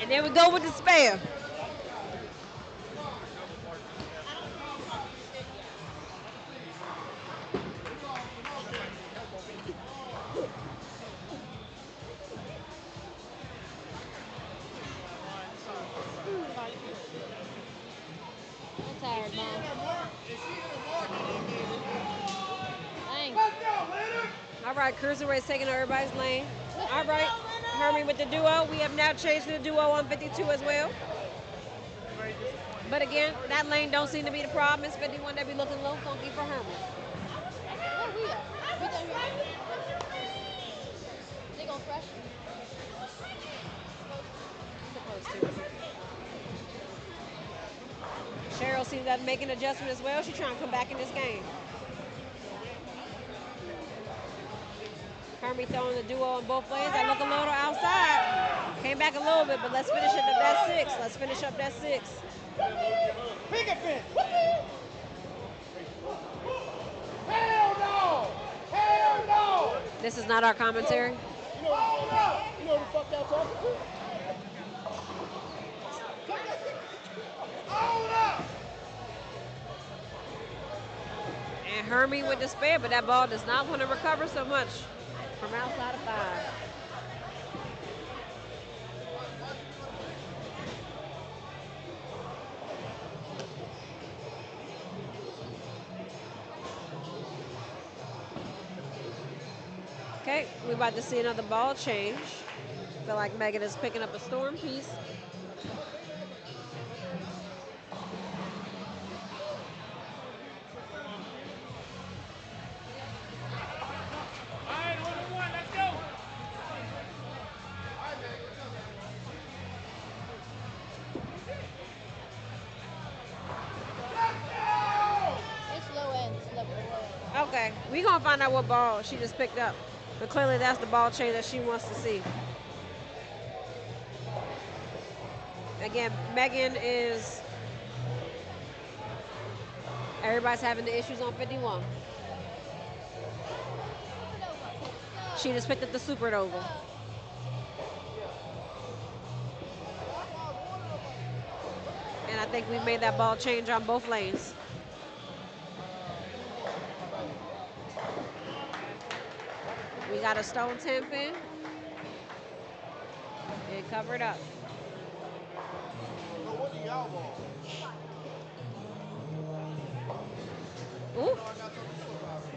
And there we go with the spare. I'm tired, Mom. Thanks. All right, Cruiserweight's taking everybody's lane. All right, Hermie with the duo. We have now changed to the duo on 52 as well. But again, that lane don't seem to be the problem. It's 51 that be looking a little funky for Hermie. Where we at? We down here? They going fresh? Supposed to. Cheryl seems to make an adjustment as well. She's trying to come back in this game. Hermie throwing the duo on both lanes. That look a little outside. Came back a little bit, but let's finish up that 6. Let's finish up that 6. Pick a fence. Hell no! Hell no! This is not our commentary. You know who the fuck y'all talking to? Hold up! And Hermie with the spare, but that ball does not want to recover so much from outside of 5. Okay, we're about to see another ball change. Feel like Megan is picking up a storm piece. All right, 1-1, let's go! It's low end. It's low end. Okay, we're going to find out what ball she just picked up. But clearly that's the ball change that she wants to see. Again, Megan is... Everybody's having the issues on 51. She just picked up the Supernova. And I think we made that ball change on both lanes. We got a stone 10 pin. And covered up. What do y'all want? Ooh.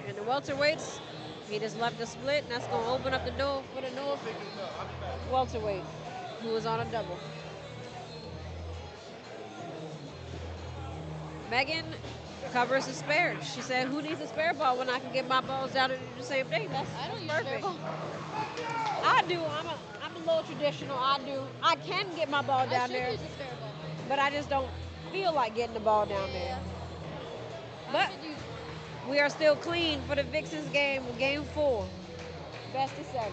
And the welterweights, he just left the split, and that's going to open up the door for the North welterweight, who was on a double. Megan covers the spare. She said, who needs a spare ball when I can get my balls down and do the same thing? I don't use perfect. spare ball. I do. I'm a little traditional. I do. I can get my ball down there, use a spare ball. but I just don't feel like getting the ball down there. But we are still clean for the Vixens game, game 4. Best of 7.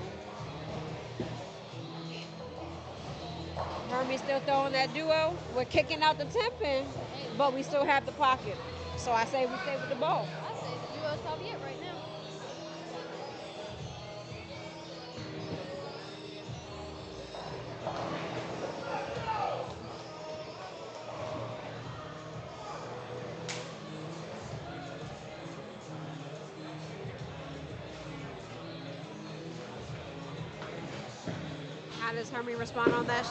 Hermie's still throwing that duo. We're kicking out the 10 pin, but we still have the pocket. So I say we stay with the ball. I say the duo's probably it right now. How does Hermie respond on that?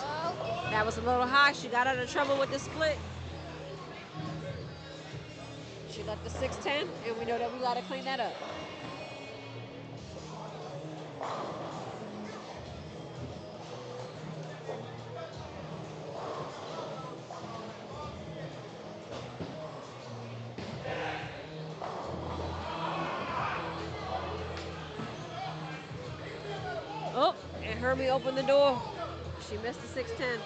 That was a little high. She got out of trouble with the split. She left the 6-10, and we know that we got to clean that up. Jeremy opened the door. She missed the 6'10".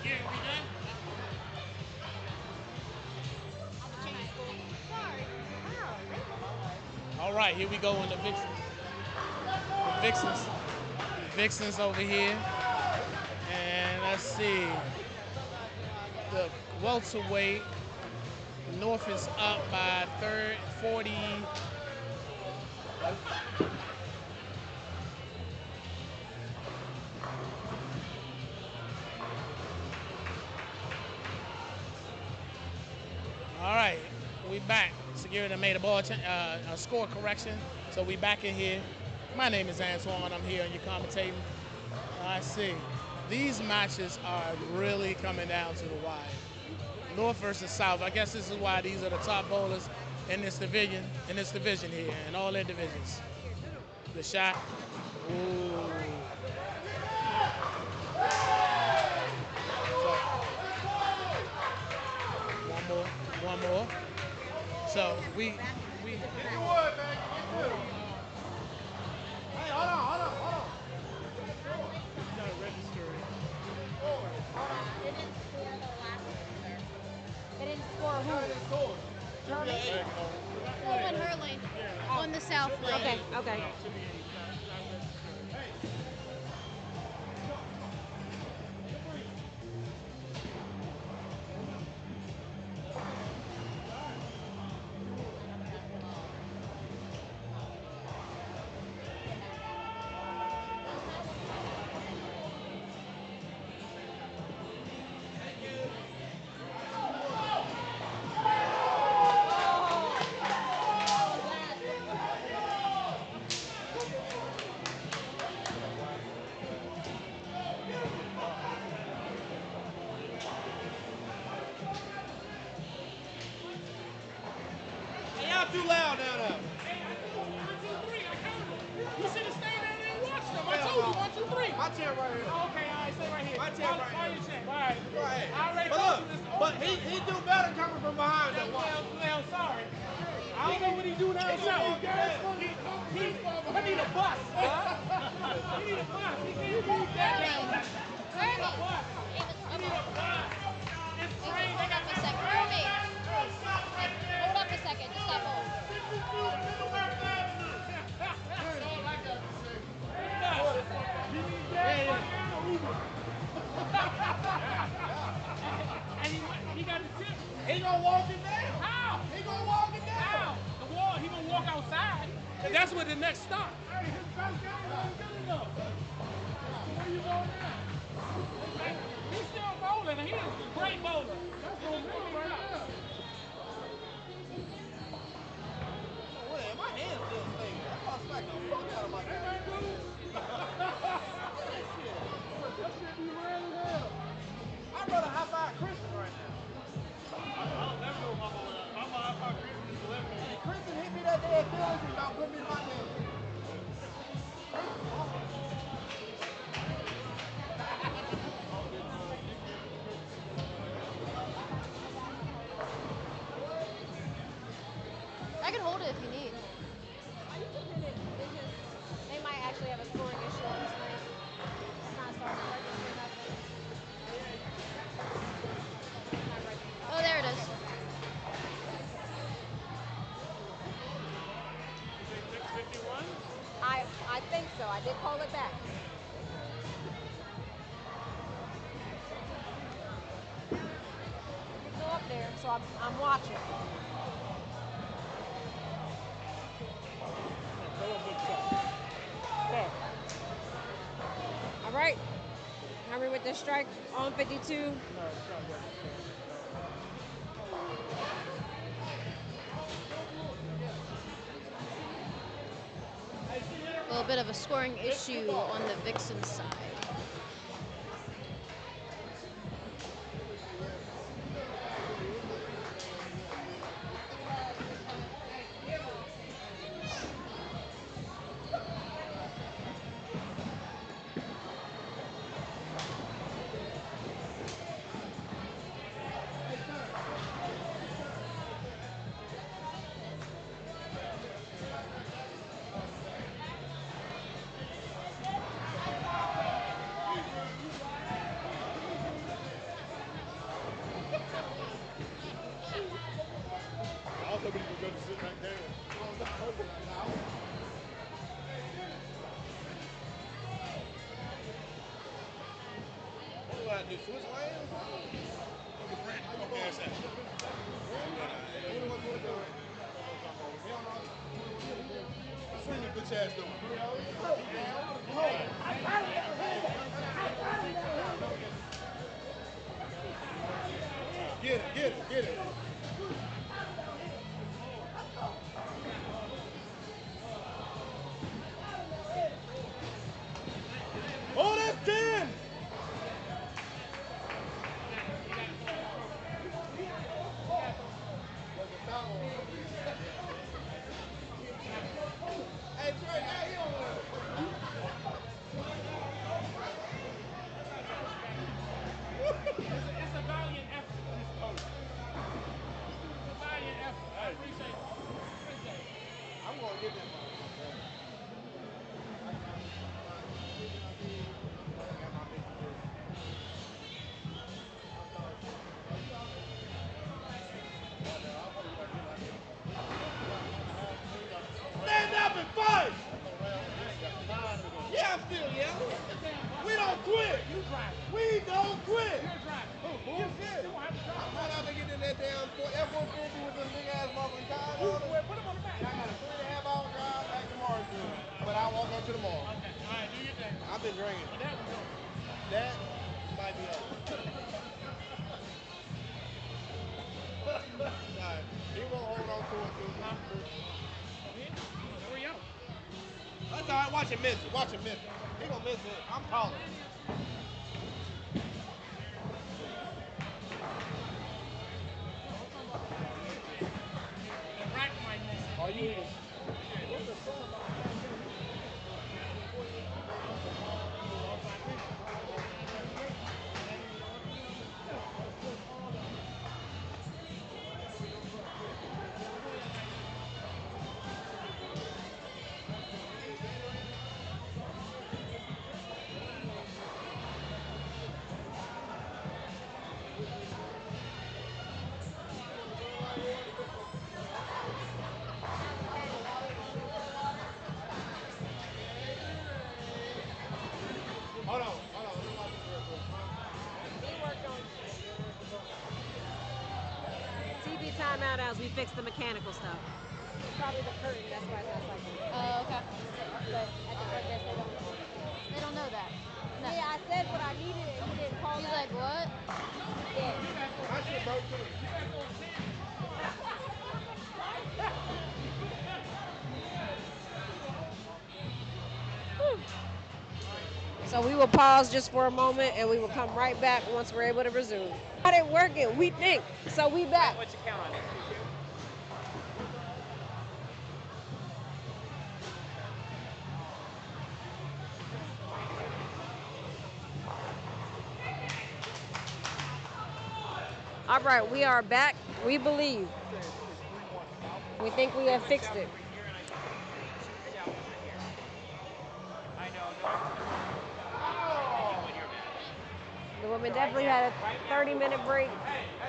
Again, we done? All right, here we go in the Vixens. The Vixens over here. And let's see. The welterweight. North is up by 40. All right, we back. Security made a score correction, so we back in here. My name is Antoine. I'm here and you're commentating. I see. These matches are really coming down to the wire. North versus South. I guess this is why these are the top bowlers in this division here, in all their divisions. The shot. Ooh. So, one more. So we. Get the wood, man. Get good. Hey, hold on. You gotta register it. Hold on. It didn't score the last one there. It didn't score who? Jeremy? On her lane. On the south lane. Okay. Should be 8. You gotta register it. Hey, y'all too loud down there. 1, 2, 3. I counted them. You should have stayed down there and watched them. I told you 1, 2, 3. My chair right here. Oh, okay, all right, stay right here. My chair right Fire here. your check. All right. Go ahead. I already But told look, you this. but he do better coming from behind though. Well, sorry. I don't know what he do now. He gonna walk your ass. He need a bus. He need a bus. He can't walk that down. He need a bus. He need a bus. It's train. They got Hold up a second. Kirby. Hold up a second. Just stop holding. He needs gas right now or Uber. And he got the tip. He gonna walk it down. How? He gonna walk it down. How? The wall. He gonna walk outside. That's where the next stop. Hey, his best game wasn't good enough. Where you going now? He's still bowling, and he is a great bowler. That's momentum right there. Oh, my hands still stink. That's why I smacked the fuck out of my Ain't guy. that good? That shit be real as hell. I'd rather high five Kristen right now. I don't never know my bowler. My high five Chris is eliminated. Hey, Kristen hit me that day at Phillies and about put me in my game. I can hold it if you need. They might actually have a scoring issue on this lane. It's not starting to register nothing. Oh, there it is. You say 651? I think so. I did call it back. It's still up there, so I'm watching. Tell him good stuff. Stop. All right. Henry with the strike on 52. A little bit of a scoring issue on the Vixens side. Also, we can go to sit right there. What do I do? Switch lanes? Okay, that's it. Swing your bitch ass though. Get it, get it, get it. Oh, that's 10! Hey, Trey, hey, you don't want to. It's a valiant effort. It's a valiant effort. I appreciate it. I'm going to get that one. Stand up and fight! Yeah, I'm still yelling. We don't quit. You drive it. We don't quit. You're driving. Bullshit. You won't have to drive. I'm going out there getting in that damn F-150 with them big ass motherfucking tires on it. Well, put them on the back. I got a 3.5-hour drive back to Martinsville. But I'll walk up to the mall. Okay. All right. Do your thing. I've been drinking. But that was over. That might be over. Nah, he won't hold on to it too. Yeah. 3-0. That's all right. Watch him miss it. Watch him miss it. He gonna miss it. I'm calling. The rack might miss it. Are you? Hold on. Let me watch this real quick. We worked on TV timeout as we fix the mechanical stuff. It's probably the curtain, that's why it's not cycling. Oh, okay. But at the front desk, they don't know. They don't know that. No. Yeah, I said what I needed and he didn't call He's that. like, what? Yeah. My shit broke too. So we will pause just for a moment and we will come right back once we're able to resume. Got it working, we think. So we back. What's your count on it? 2-2? All right, we are back. We believe. We think we have fixed it. I know. The women definitely had a 30-minute break.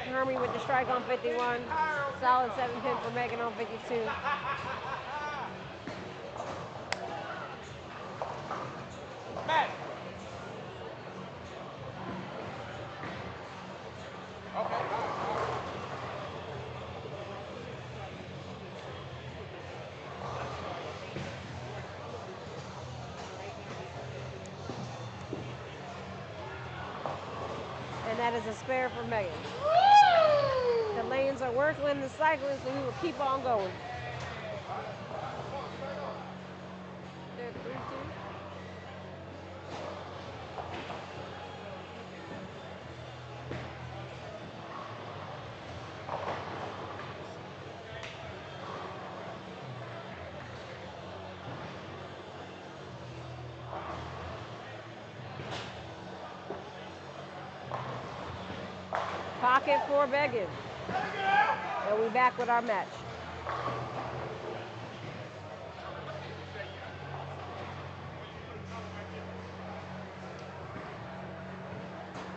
Hermie with the strike on 51. Solid 7-pin for Megan on 52. Matt. Okay. That is a spare for Megan. The lanes are working in the cycling, so we will keep on going. They're 3-2. Pocket for Megan. And we back with our match.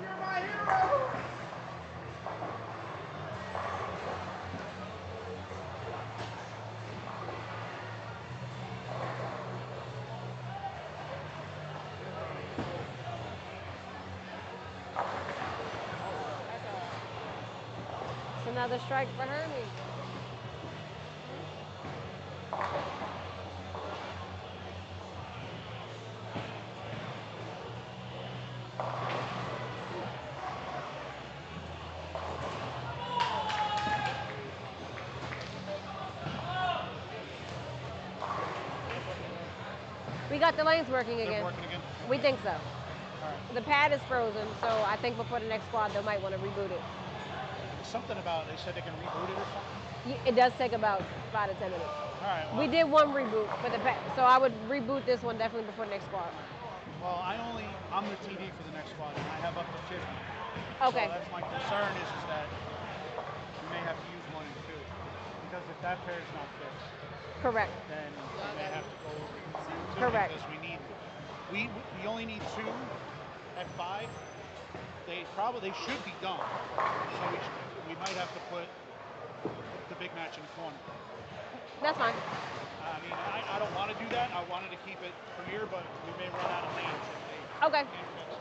You're my hero! It's another strike for Hermie. We got the lanes working They're again. working again? We think so. All right. The pad is frozen, so I think before the next squad, they might want to reboot it. Something about, they said they can reboot it or something? It does take about 5 to 10 minutes. All right. Well, We did one reboot for the pad, so I would reboot this one definitely before the next squad. Well, I'm the TD for the next squad, and I have up to 50. Okay. So that's my concern is that we may have to use 1 and 2. Because if that pair is not fixed, Correct. then we may have to go over to 1 and 2. Correct. Because we only need 2 at 5. They should be done. So we might have to put the big match in the corner. That's fine. I mean, I don't want to do that. I wanted to keep it premier, but we may run out of lanes if they Okay. can't fix it.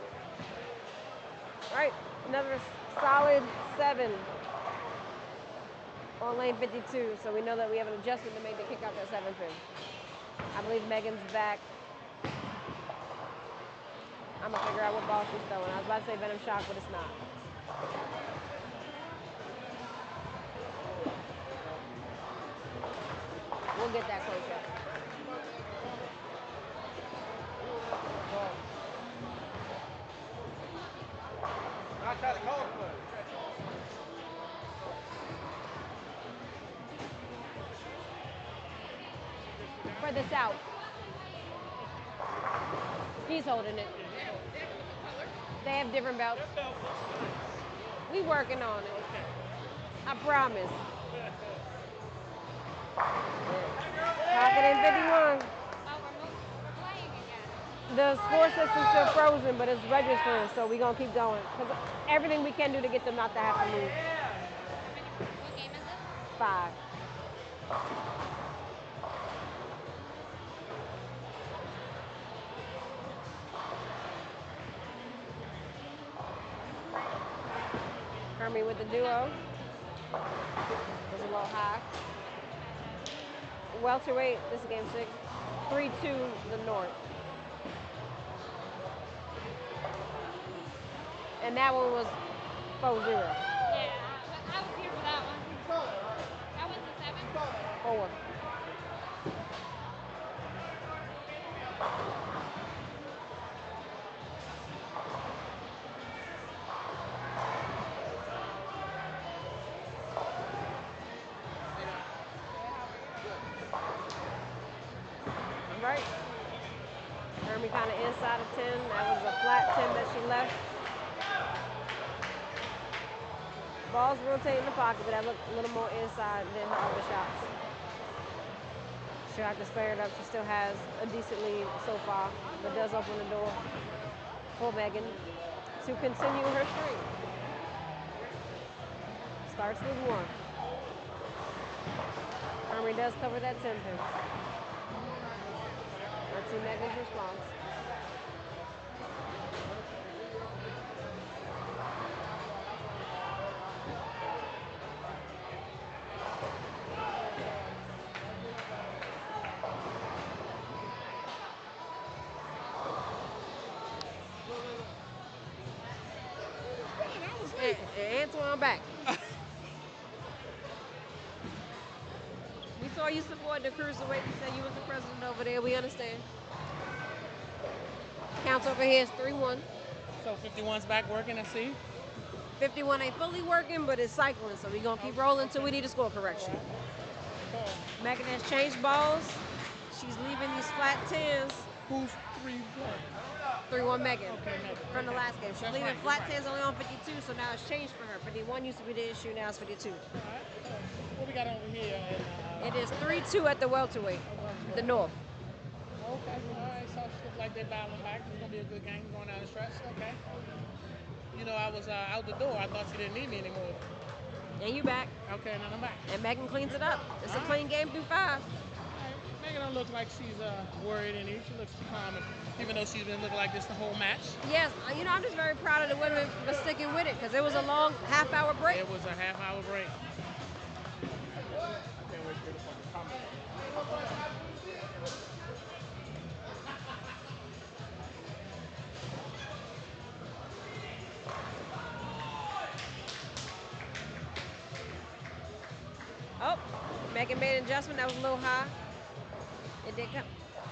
All right, another solid 7 on lane 52. So we know that we have an adjustment to make to kick out that 7 pin. I believe Megan's back. I'm gonna figure out what ball she's throwing. I was about to say Venom Shock, but it's not. We'll get that close up. Not try to call for it. For the South. He's holding it. They have different belts. We working on it. I promise. Pocket in 51. We're playing again. The score system's still frozen, but it's registering, so we're gonna keep going. Because everything we can do to get them not to have to move. What game is it? 5. Hermie with the duo. Was a little high. Welterweight, this is game 6. 3-2 the North. And that one was 4-0. Yeah, I was here for that one. That was the 7? 4. Right. Hermie kind of inside of 10. That was a flat 10 that she left. Ball's rotating in the pocket, but that looked a little more inside than her other shots. She'll have to spare it up. She still has a decent lead so far, but does open the door for Megan to continue her streak. Starts with 1. Hermie does cover that 10 pin. Let's see Megan's response. Man, I was And Antoine back. We saw you support the cruiserweight. You said you was the president over there. We understand. Counts over here is 3-1. So 51's back working, I see. 51 ain't fully working, but it's cycling, so we're going to keep rolling until we need a score correction. Cool. Megan has changed balls. She's leaving these flat 10s. Who's 3-1? 3-1 Megan Okay, Megan. from the last game. She's That's leaving right, flat you're 10s only on 52, so now it's changed for her. 51 used to be the issue, now it's 52. All right. What we got over here? It is 3-2 at the welterweight, the North. Okay. All right. So it looks like they're battling back. It's gonna be a good game going down the stretch. Okay. You know, I was out the door. I thought you didn't need me anymore. And you back. Okay, now I'm back. And Megan cleans it up. It's a All clean game through 5. All right. Megan don't look like she's worried any. She looks calm, even though she's been looking like this the whole match. Yes, you know, I'm just very proud of the women for sticking with it because it was a long half-hour break. It was a half-hour break. I can't wait to get a fucking comment. Oh, Megan made an adjustment. That was a little high. It did come.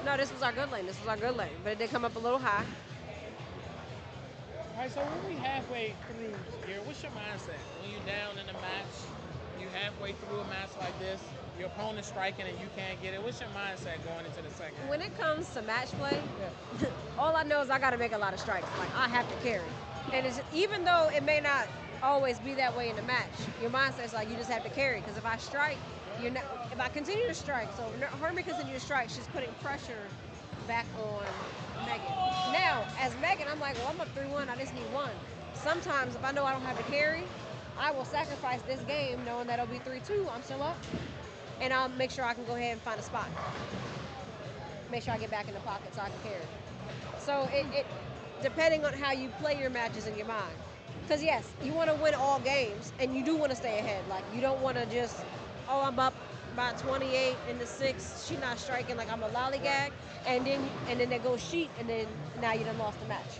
No, this was our good lane. This was our good lane. But it did come up a little high. All right, so when we halfway through here, what's your mindset? When you're down in the match, you halfway through a match like this, your opponent's striking and you can't get it. What's your mindset going into the second? When it comes to match play, all I know is I got to make a lot of strikes. Like, I have to carry. And it's, even though it may not always be that way in the match, your mindset's like you just have to carry. Because if I strike, if I continue to strike, so if Hermie continue to strike, she's putting pressure back on Megan. Now, as Megan, I'm like, well, I'm up 3-1. I just need 1. Sometimes, if I know I don't have to carry, I will sacrifice this game knowing that it'll be 3-2. I'm still up. And I'll make sure I can go ahead and find a spot. Make sure I get back in the pocket so I can carry. So it depending on how you play your matches in your mind. Because yes, you want to win all games and you do want to stay ahead. Like you don't want to just, oh, I'm up by 28 in the 6th. She's not striking like I'm a lollygag. And then they go sheet and then now you done lost the match.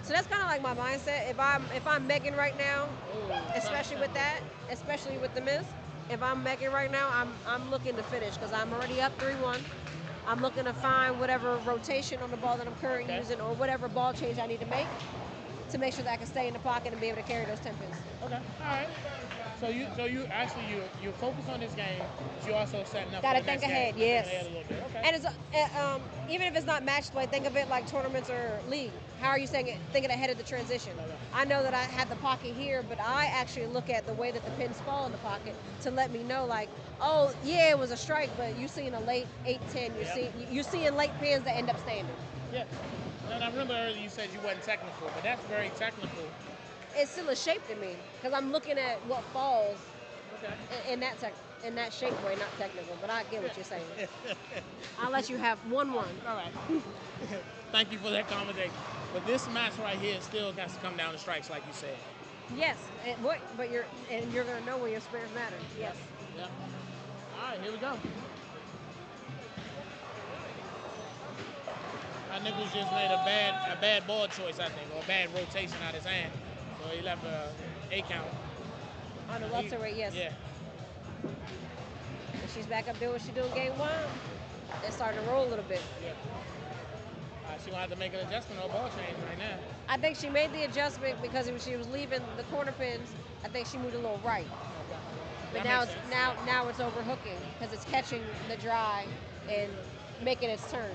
So that's kind of like my mindset. If I'm Megan right now, especially with that, especially with the miss, if I'm Megan right now, I'm looking to finish because I'm already up 3-1. I'm looking to find whatever rotation on the ball that I'm currently using or whatever ball change I need to make sure that I can stay in the pocket and be able to carry those 10 pins. Okay, all right. So you actually you focus on this game, but you also setting up. Gotta for the think next ahead, game. yes. Think ahead a little bit. Okay. And it's even if it's not match play, think of it like tournaments or league. How are you thinking ahead of the transition? I know that I have the pocket here, but I actually look at the way that the pins fall in the pocket to let me know, like, oh yeah, it was a strike, but you're seeing a late 8-10. You're seeing late pins that end up standing. Yeah. And I remember earlier you said you wasn't technical, but that's very technical. It's still a shape to me because I'm looking at what falls in that shape way, not technical. But I get what you're saying. I'll let you have 1-1. All right. Thank you for that commendation. But this match right here still got to come down to strikes, like you said. Yes, but you're gonna know when your spares matter. Yes. Yep. All right, here we go. Nichols just made a bad ball choice, I think, or a bad rotation out of his hand. So he left a count. On the welterweight, yes. Yeah. And she's back up doing what she doing game 1. It's starting to roll a little bit. Yeah. She gonna have to make an adjustment or a ball change right now. I think she made the adjustment because she was leaving the corner pins. I think she moved a little right. But now it's overhooking because it's catching the dry and making its turn.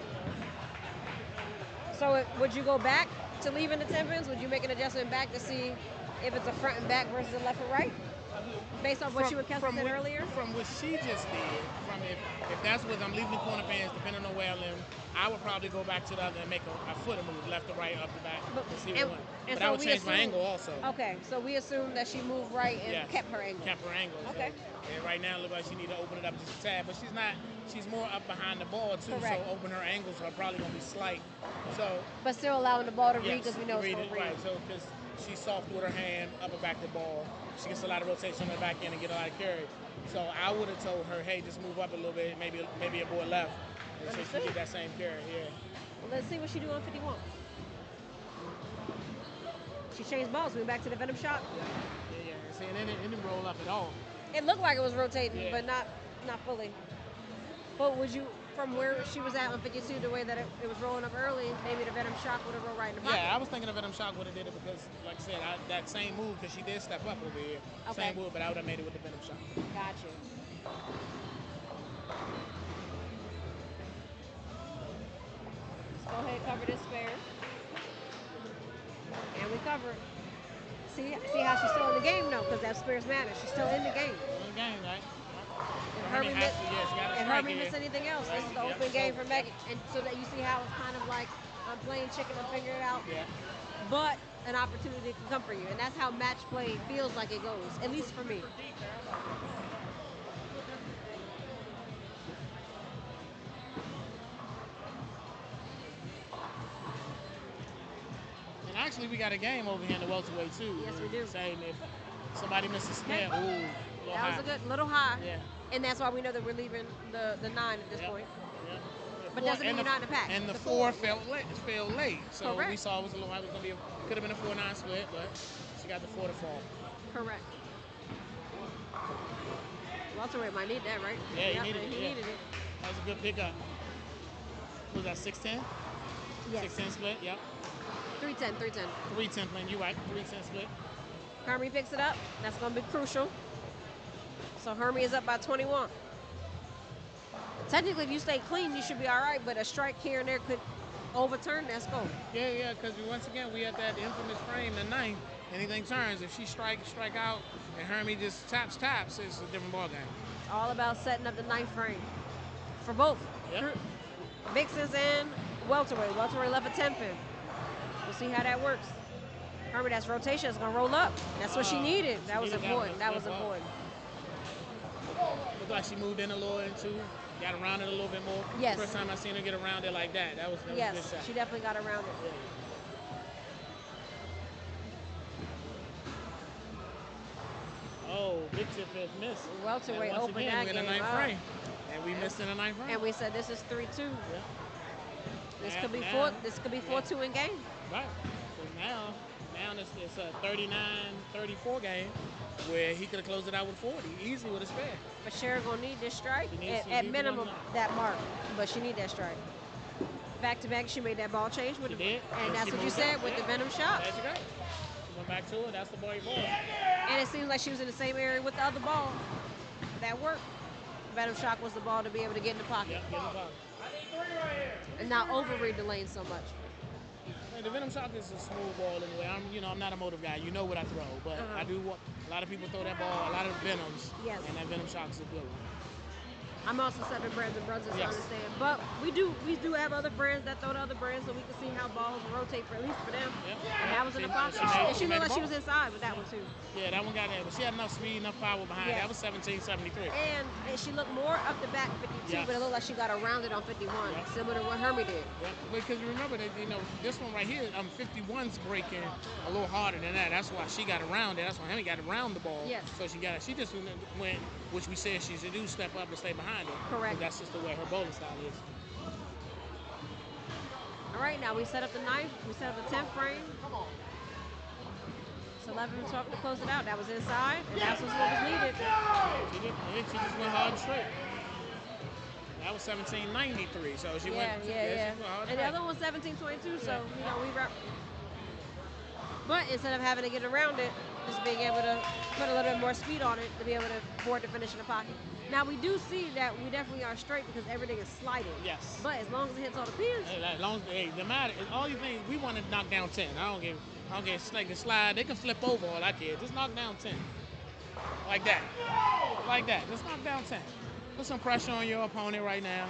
So would you go back to leaving the 10 pins? Would you make an adjustment back to see if it's a front and back versus a left and right? Based on what you and Kelsey said earlier? From what she just did, from if that's what I'm leaving the corner pins, depending on where I live, I would probably go back to the other and make a foot move, left to right, up to back, and see what went. But I would change my angle also. Okay, so we assume that she moved right and kept her angle. Kept her angle. Okay. So, and right now it looks like she need to open it up just a tad, but she's not. She's more up behind the ball too, Correct. so open her angles are probably gonna be slight. So. But still allowing the ball to read because we know it's gonna read. Right. So because she's soft with her hand, up and back the ball, she gets a lot of rotation on the back end and get a lot of carry. So I would have told her, hey, just move up a little bit, maybe a boy left, and so she get that same carry. Yeah. Well, let's see what she do on 51. She changed balls. We went back to the Venom shop. Yeah. See, and it didn't roll up at all. It looked like it was rotating, Yeah. but not fully. But would you, from where she was at on 52, the way that it was rolling up early, maybe the Venom shock would have rolled right in the pocket? Yeah, I was thinking of Venom Shock would have did it because, like I said, that same move, because she did step up over here. Okay. Same move, but I would have made it with the Venom Shock. Gotcha. Let's go ahead and cover this spare. And we cover it. See how she's still in the game, though, because that spares matter. She's still in the game. In the game, right? If Hermie Hermie has to, yeah, she got to if strike Hermie here. miss anything else, Right, this is the yep, open game so, for Megan. And so that you see how it's kind of like I'm playing chicken and figure it out. Yeah. But an opportunity can come for you. And that's how match play feels like it goes, at least for me. And actually, we got a game over here in the welterweight, too. Yes, we do. Saying if somebody misses a snare, ooh, a little That high. was a little high. Yeah. And that's why we know that we're leaving the 9 at this Yep. point. Yeah. But doesn't mean you're not in the pack. And the The 4 four. fell late. So Correct. we saw it was a little high. It was gonna be could have been a 4-9 split, but she got the 4 to fall. Correct. Welterweight might need that, right? Yeah, Yep, he needed it. He yeah. needed it. That was a good pickup. Was that 6'10"? Yes. 6'10" split. Yep. 310, 310. 310 playing. You right? 310 split. Hermie picks it up. That's going to be crucial. So Hermie is up by 21. Technically, if you stay clean, you should be all right, but a strike here and there could overturn that score. Yeah, because once again, we at that infamous frame, the 9th. Anything turns. If she strike out, and Hermie just taps, it's a different ballgame. All about setting up the 9th frame for both. Yep. Vixens and welterweight. Welterweight left a 10 pin. We'll see how that works. Hermie, that's rotation. It's going to roll up. That's what she needed. That was important. That was important. Looked like she moved in a little into, got around it a little bit more. Yes. First time I seen her get around it like that. That was a good Yes, shot. she definitely got around it. Yeah. Oh, big tip has missed. Welterweight and once opened again, that we're in the game 9th up. frame. And we missed in the 9th frame. And we said this is 3-2. Yeah. This Now- could be now- 4. This could be 4-2 in game. Right. So now it's a 39-34 game where he could have closed it out with 40, easy with a spare. But Cher gonna need this strike She needs to at leave minimum one up. that mark. But she need that strike. Back to back, she made that ball change with She the, did. and that's she what you moved said up. with the Yeah. Venom shot. There you go. She went back to it. That's the ball for. And it seems like she was in the same area with the other ball. That worked. Venom shot was the ball to be able to get in the pocket Yep, get the ball. and not overread the lane so much. Hey, the Venom Shock is a smooth ball anyway. I'm not a motive guy. You know what I throw, but I do what a lot of people throw that ball. A lot of Venoms. Yes. And that Venom Shock is a good one. I'm also 7 brands and brothers, Yes. I understand. But we do have other brands that throw to other brands, so we can see how balls rotate for at least for them. Yep. And that was in the pocket. She And she made looked like the she ball. was inside with that one too. Yeah, that one got there, but she had enough speed, enough power behind. Yes. That was 1773. And she looked more up the back 52, Yes. but it looked like she got around it on 51, Yep. similar to what Hermie did. Yeah, because remember that this one right here, 51's breaking a little harder than that. That's why she got around it. That's why Hemi got around the ball. Yes. So she just went, which we said she should do, step up and stay behind it. Correct. But that's just the way her bowling style is. All right, now we set up the 9th, we set up the 10th frame. It's 11 to close it out. That was inside, and that's what was needed. She just went hard and straight. That was 1793, so she went. She went hard And the other one was 1722, so we rep. But instead of having to get around it, just being able to put a little bit more speed on it to be able for it to finish in the pocket. Now we do see that we definitely are straight because everything is sliding. Yes. But as long as it hits all the pins, Hey, as long as the matter, all you think we want to knock down 10. I don't give like the slide. They can flip over all I care. Just knock down 10. Like that. Just knock down 10. Put some pressure on your opponent right now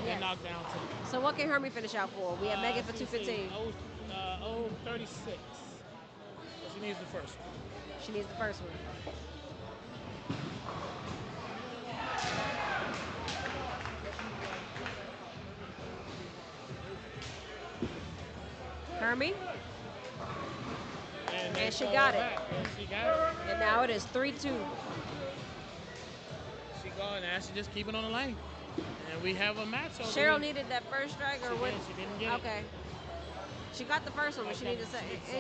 and knock down 10. So what can Hermie finish out for? We have Megan for 215. 036. So she needs the first one. She needs the first one. Hermie. And she got it. And she got it. And now it is 3-2. She got it. Now she just keep it on the lane. And we have a match over Cheryl here. needed that first strike or what? She didn't get it. Okay. She got the first one, but she Okay, needed to say she needs to-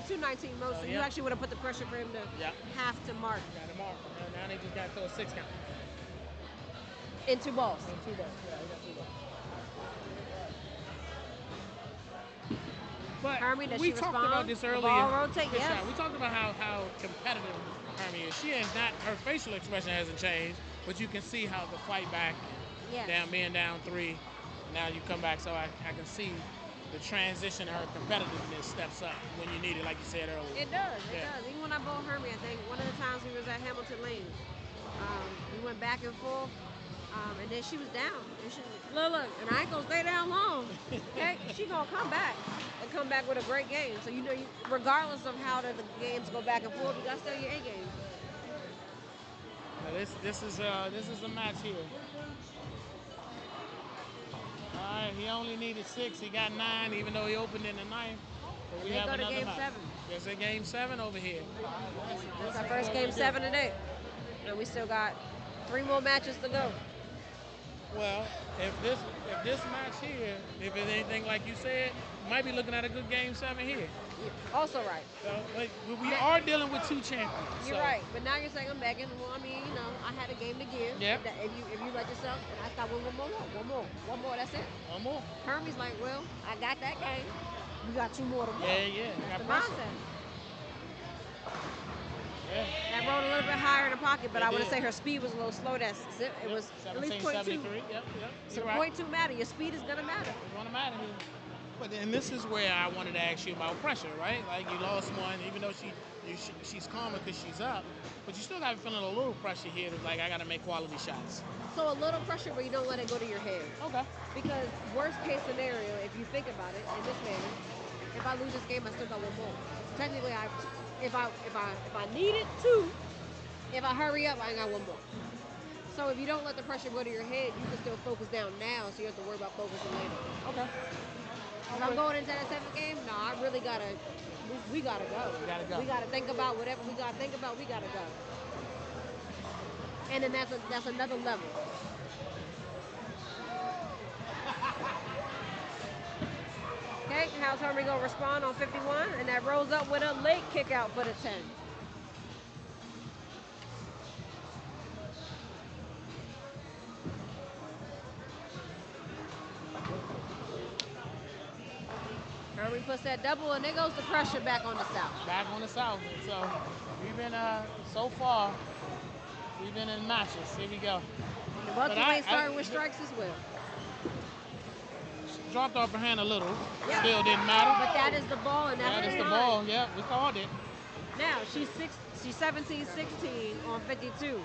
219 most. So, So you yeah. actually would have put the pressure for him to Yeah. have to mark Got him mark. Now they just got to throw a 6 count. in 2 balls. And 2 balls. Yeah, he got 2 balls. But Hermie, does we she talked respond? about this The earlier. ball rotate, Good yes. shot. We talked about how competitive Hermie is. She has not, her facial expression hasn't changed, but you can see how the fight back, Yes. being down 3, now you come back. So I can see the transition, her competitiveness steps up when you need it, like you said earlier. It does. It Yeah. does. Even when I bowled Hermie, I think one of the times we was at Hamilton Lane, we went back and forth, and then she was down. And she, look, and I ain't gonna stay down long. Okay, she gonna come back and come back with a great game. So you regardless of how the games go back and forth, you gotta stay your A game. Now this is a match here. All right, he only needed 6. He got 9, even though he opened in the 9th. But we They have go to another game match. 7. There's a game 7 over here. It's our first game 7 today, and we still got 3 more matches to go. Well, if this match here, if it's anything like you said, you might be looking at a good game 7 here. Also right. So, but we are dealing with 2 champions. You're so. right, but now you're saying I'm Megan. Well, I mean, I had a game to give. Yep. If you let yourself, and I thought, well, one more. That's it. One more. Hermie's like, well, I got that game. We got 2 more to go. Yeah. That's the got pressure. mindset. Yeah. That rolled a little bit higher in the pocket, but It I want to did. say her speed was a little slow. It was at least 0.2. 1773. Yep. So You're the right. 0.2 matter. Your speed is gonna matter. It's going to matter here. But and this is where I wanted to ask you about pressure, right? Like you lost one, even though she's calmer because she's up, but you still got feeling a little pressure here. Like I got to make quality shots. So a little pressure, but you don't let it go to your head. Okay. Because worst case scenario, if you think about it in this manner, if I lose this game, I still got 1 more. So technically, if I needed to, if I hurry up, I got 1 more. So if you don't let the pressure go to your head, you can still focus down now, so you have to worry about focusing later. Okay. If I'm going into that 7th game, no, I really gotta. We gotta go. We gotta go. We gotta think about whatever we gotta think about. We gotta go. And then that's another level. Okay, how's Hermie gonna respond on 51? And that rolls up with a late kick out for the 10. Hermie puts that double, and there goes the pressure back on the South. Back on the South. And so we've been so far. We've been in matches. Here we go. The welterweight starting with strikes as well. Dropped off her hand a little. Yeah. Still didn't matter. But that is the ball, and That that's is the ball. Yeah, we called it. Now she's 17-16 on 52,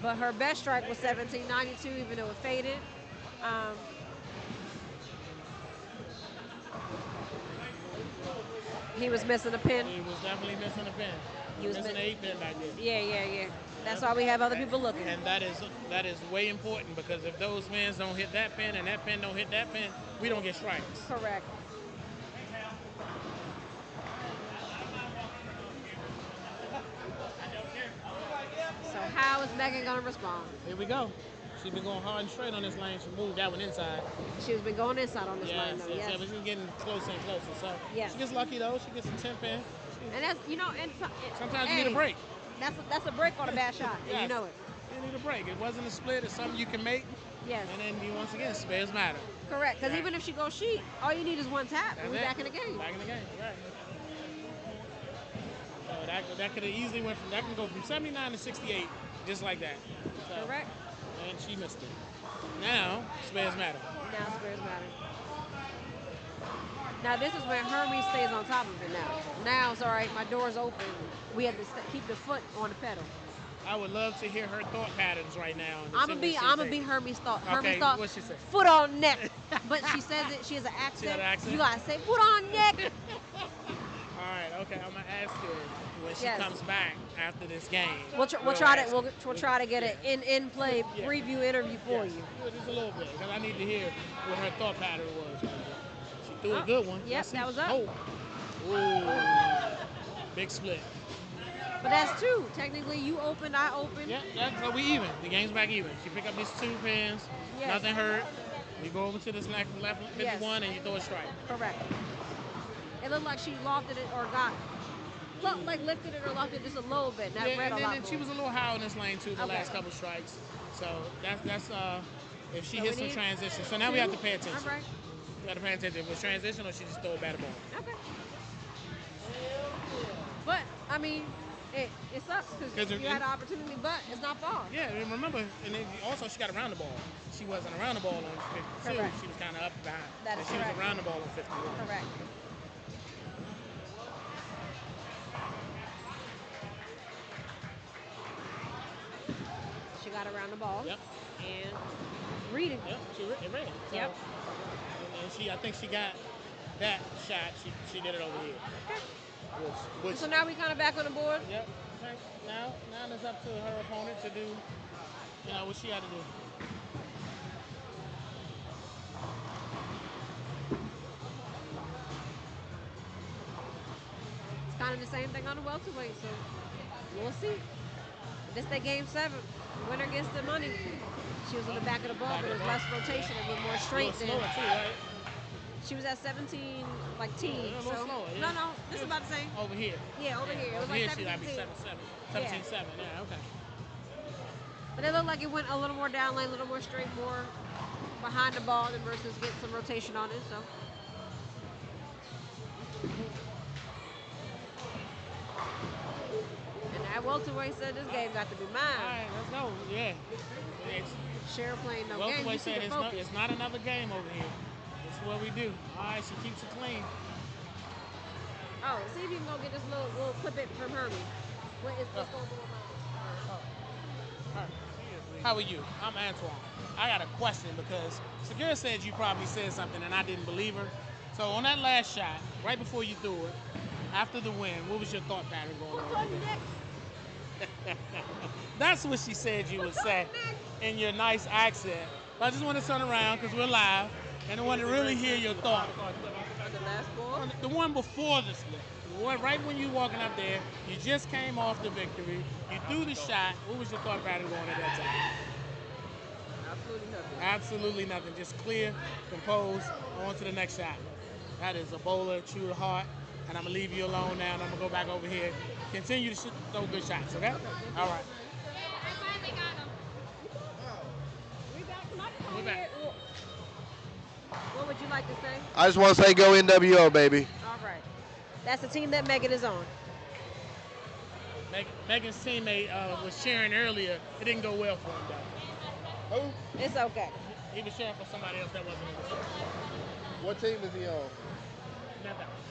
but her best strike was 17-92, even though it faded. He was missing a pin. He was definitely missing a pin. He was missing an 8 pin back there. Yeah. That's why we have other people looking. And that is way important because if those pins don't hit that pin and that pin don't hit that pin, we don't get strikes. Correct. So how is Megan gonna respond? Here we go. She's been going hard and straight on this lane. She moved that one inside. She's been going inside on this lane though. Yes, Yes. but she's getting closer and closer. So Yes. she gets lucky though. She gets a 10 pin. And that's Sometimes you need a break. That's a break on a bad shot, and you know it. You need a break. It wasn't a split. It's something you can make. Yes. And then once again, spares matter. Correct. Because Right. even if she goes sheet, all you need is 1 tap, and we're back in the game. Back in the game. Right. So that could have easily went from, that can go from 79 to 68 just like that. So, Correct. and she missed it. Now spares matter. Now spares matter. Now this is when Hermie stays on top of it. Now it's all right. My door's open. We have to keep the foot on the pedal. I would love to hear her thought patterns right now. I'm gonna be Hermie's thought. Okay, Hermie's thought. what's she say? Foot on neck. But she says it. She has an accent. She got an accent? You gotta say foot on neck. All right, okay. I'm gonna ask her when she Yes. comes back after this game. We'll try to get an in play preview interview for you. Just a little bit, because I need to hear what her thought pattern was. She threw a good one. Yep, Let's see. that was up. Ooh. Big split. But that's 2. Technically, you opened, I opened. Yeah, so we even. The game's back even. She pick up these 2 pins. Yes. Nothing hurt. You go over to this left 51 and you throw a strike. Correct. It looked like she lofted it or like lifted it or lofted just a little bit. That Yeah, read and a then lot more. she was a little high on this lane too the Okay. last couple strikes. So that's if she So hits we some need transition. So now we have to pay attention. All right. We got to pay attention. If it's transition or she just throw a bad ball. Okay. But I mean, it sucks because you had an opportunity, but it's not far. Yeah, and remember, and then also she got around the ball. She wasn't around the ball on 52. Correct. She was kind of up behind. That is and she correct. was around the ball on 51. Correct. She got around the ball. Yep. And reading. Yep. She ran. So, Yep. And I think she got that shot. She did it over here. Which So now we kind of back on the board. Yep. Okay. Now it's up to her opponent to do, what she got to do. It's kind of the same thing on the welterweight, so we'll see. This they game 7. Winner gets the money. She was on the back of the ball, but it was less rotation and went more straight than. Slower too, right? She was at 17, like teen. A little So slower, yeah. no, this is about the same. Over here. Yeah, over here. It was Over like here she got 17. to be 17-7. 17-7. Yeah, okay. But it looked like it went a little more down lane, a little more straight, more behind the ball than versus getting some rotation on it. So. And that welterweight said this game got to be mine. All right, let's go. Yeah. Cheryl playing no game. Welterweight You see said the it's focus. not another game over here. This is what we do. All right, she keeps it clean. Oh, see if you can go get this little clip it from Hermie. What's going on with mine? How are you? I'm Antoine. I got a question because Segura said you probably said something and I didn't believe her. So on that last shot, right before you threw it, after the win, what was your thought pattern going on? That's what she said you would say in your nice accent. But I just want to turn around because we're live and I want to really hear your thought. The last ball? The one before the split. The one right when you walking up there, you just came off the victory, you threw the shot. What was your thought pattern going at that time? Absolutely nothing. Absolutely nothing. Just clear, composed, on to the next shot. That is a bowler, true to heart. And I'm going to leave you alone now, and I'm going to go back over here. Continue to throw good shots, okay? All right. I finally got him. We back. Come on, We're back. What would you like to say? I just want to say go NWO, baby. All right. That's the team that Megan is on. Megan's teammate was cheering earlier. It didn't go well for him, though. Who? It's okay. He was cheering for somebody else that wasn't in the show. What team is he on? Not that one.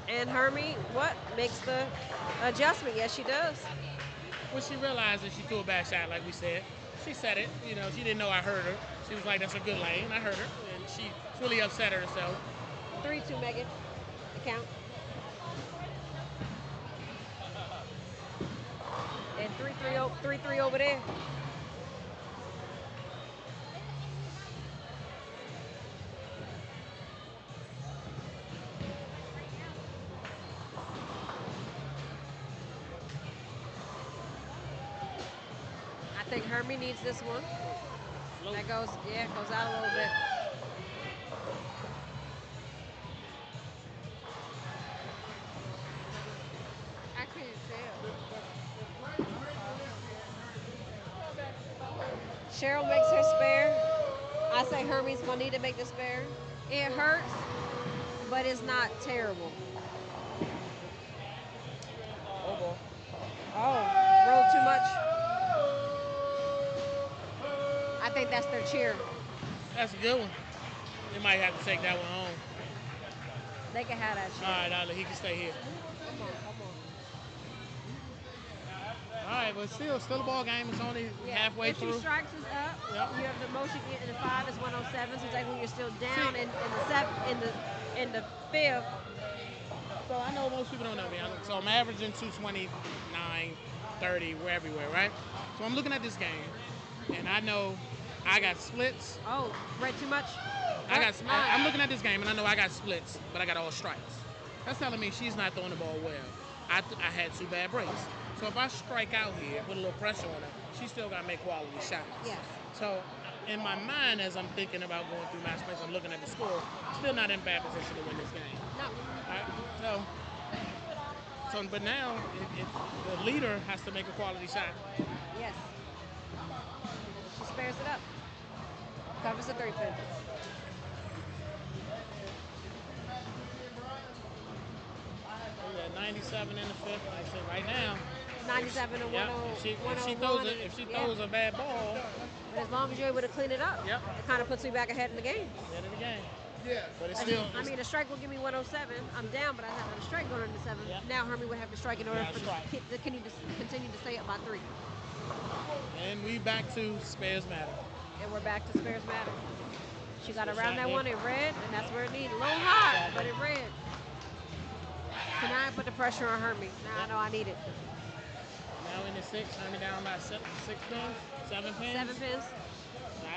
And Hermie, what makes the adjustment? Yes, she does. When she realized that she threw a bad shot, like we said, she said it. She didn't know I heard her. She was like, that's a good lane. I heard her. And she really upset herself. 3-2, Megan. The count. And 3-3 over there. I think Hermie needs this one. That goes out a little bit. I can't tell. Cheryl makes her spare. I say Hermie's gonna need to make the spare. It hurts, but it's not terrible. Oh, boy. Oh, rolled too much. I think that's their cheer. That's a good one. They might have to take that one home. They can have that cheer. All right, Ollie, he can stay here. Come on. All right, but still a ball game. It's only halfway if through. If she strikes us up, Yep. you have the most you get in the 5 is 107. So it's like when you're still down in the 5th. So I know most people don't know me. So I'm averaging 229, 30. We're everywhere, right? So I'm looking at this game, and I know I got splits. Oh, read too much? I'm looking at this game, and I know I got splits, but I got all strikes. That's telling me she's not throwing the ball well. I had 2 bad breaks. So if I strike out here, put a little pressure on her, she still got to make quality shots. Yes. So in my mind, as I'm thinking about going through match plays, I'm looking at the score. Still not in bad position to win this game. No. All right? But now the leader has to make a quality shot. Yes. She spares it up. Covers the 3-pin. We got 97 in the fifth. Like I said, right now. 97 to 101. If she throws a bad ball. But as long as you're able to clean it up, Yep. it kind of puts me back ahead in the game. Ahead of the game. Yeah. But it's still. I mean, a strike will give me 107. I'm down, but I have a strike going into 7. Yep. Now Hermie would have to strike in order for strike. the continue to stay up by 3. And we back to spares matter. And we're back to spares matter. She got around that here. one in red, and that's where it needed. A little hard, but in red. So now I put the pressure on Hermie. Now I know I need it. Now in the 6, Hermie down by 6 pins, 7 pins. 7 pins.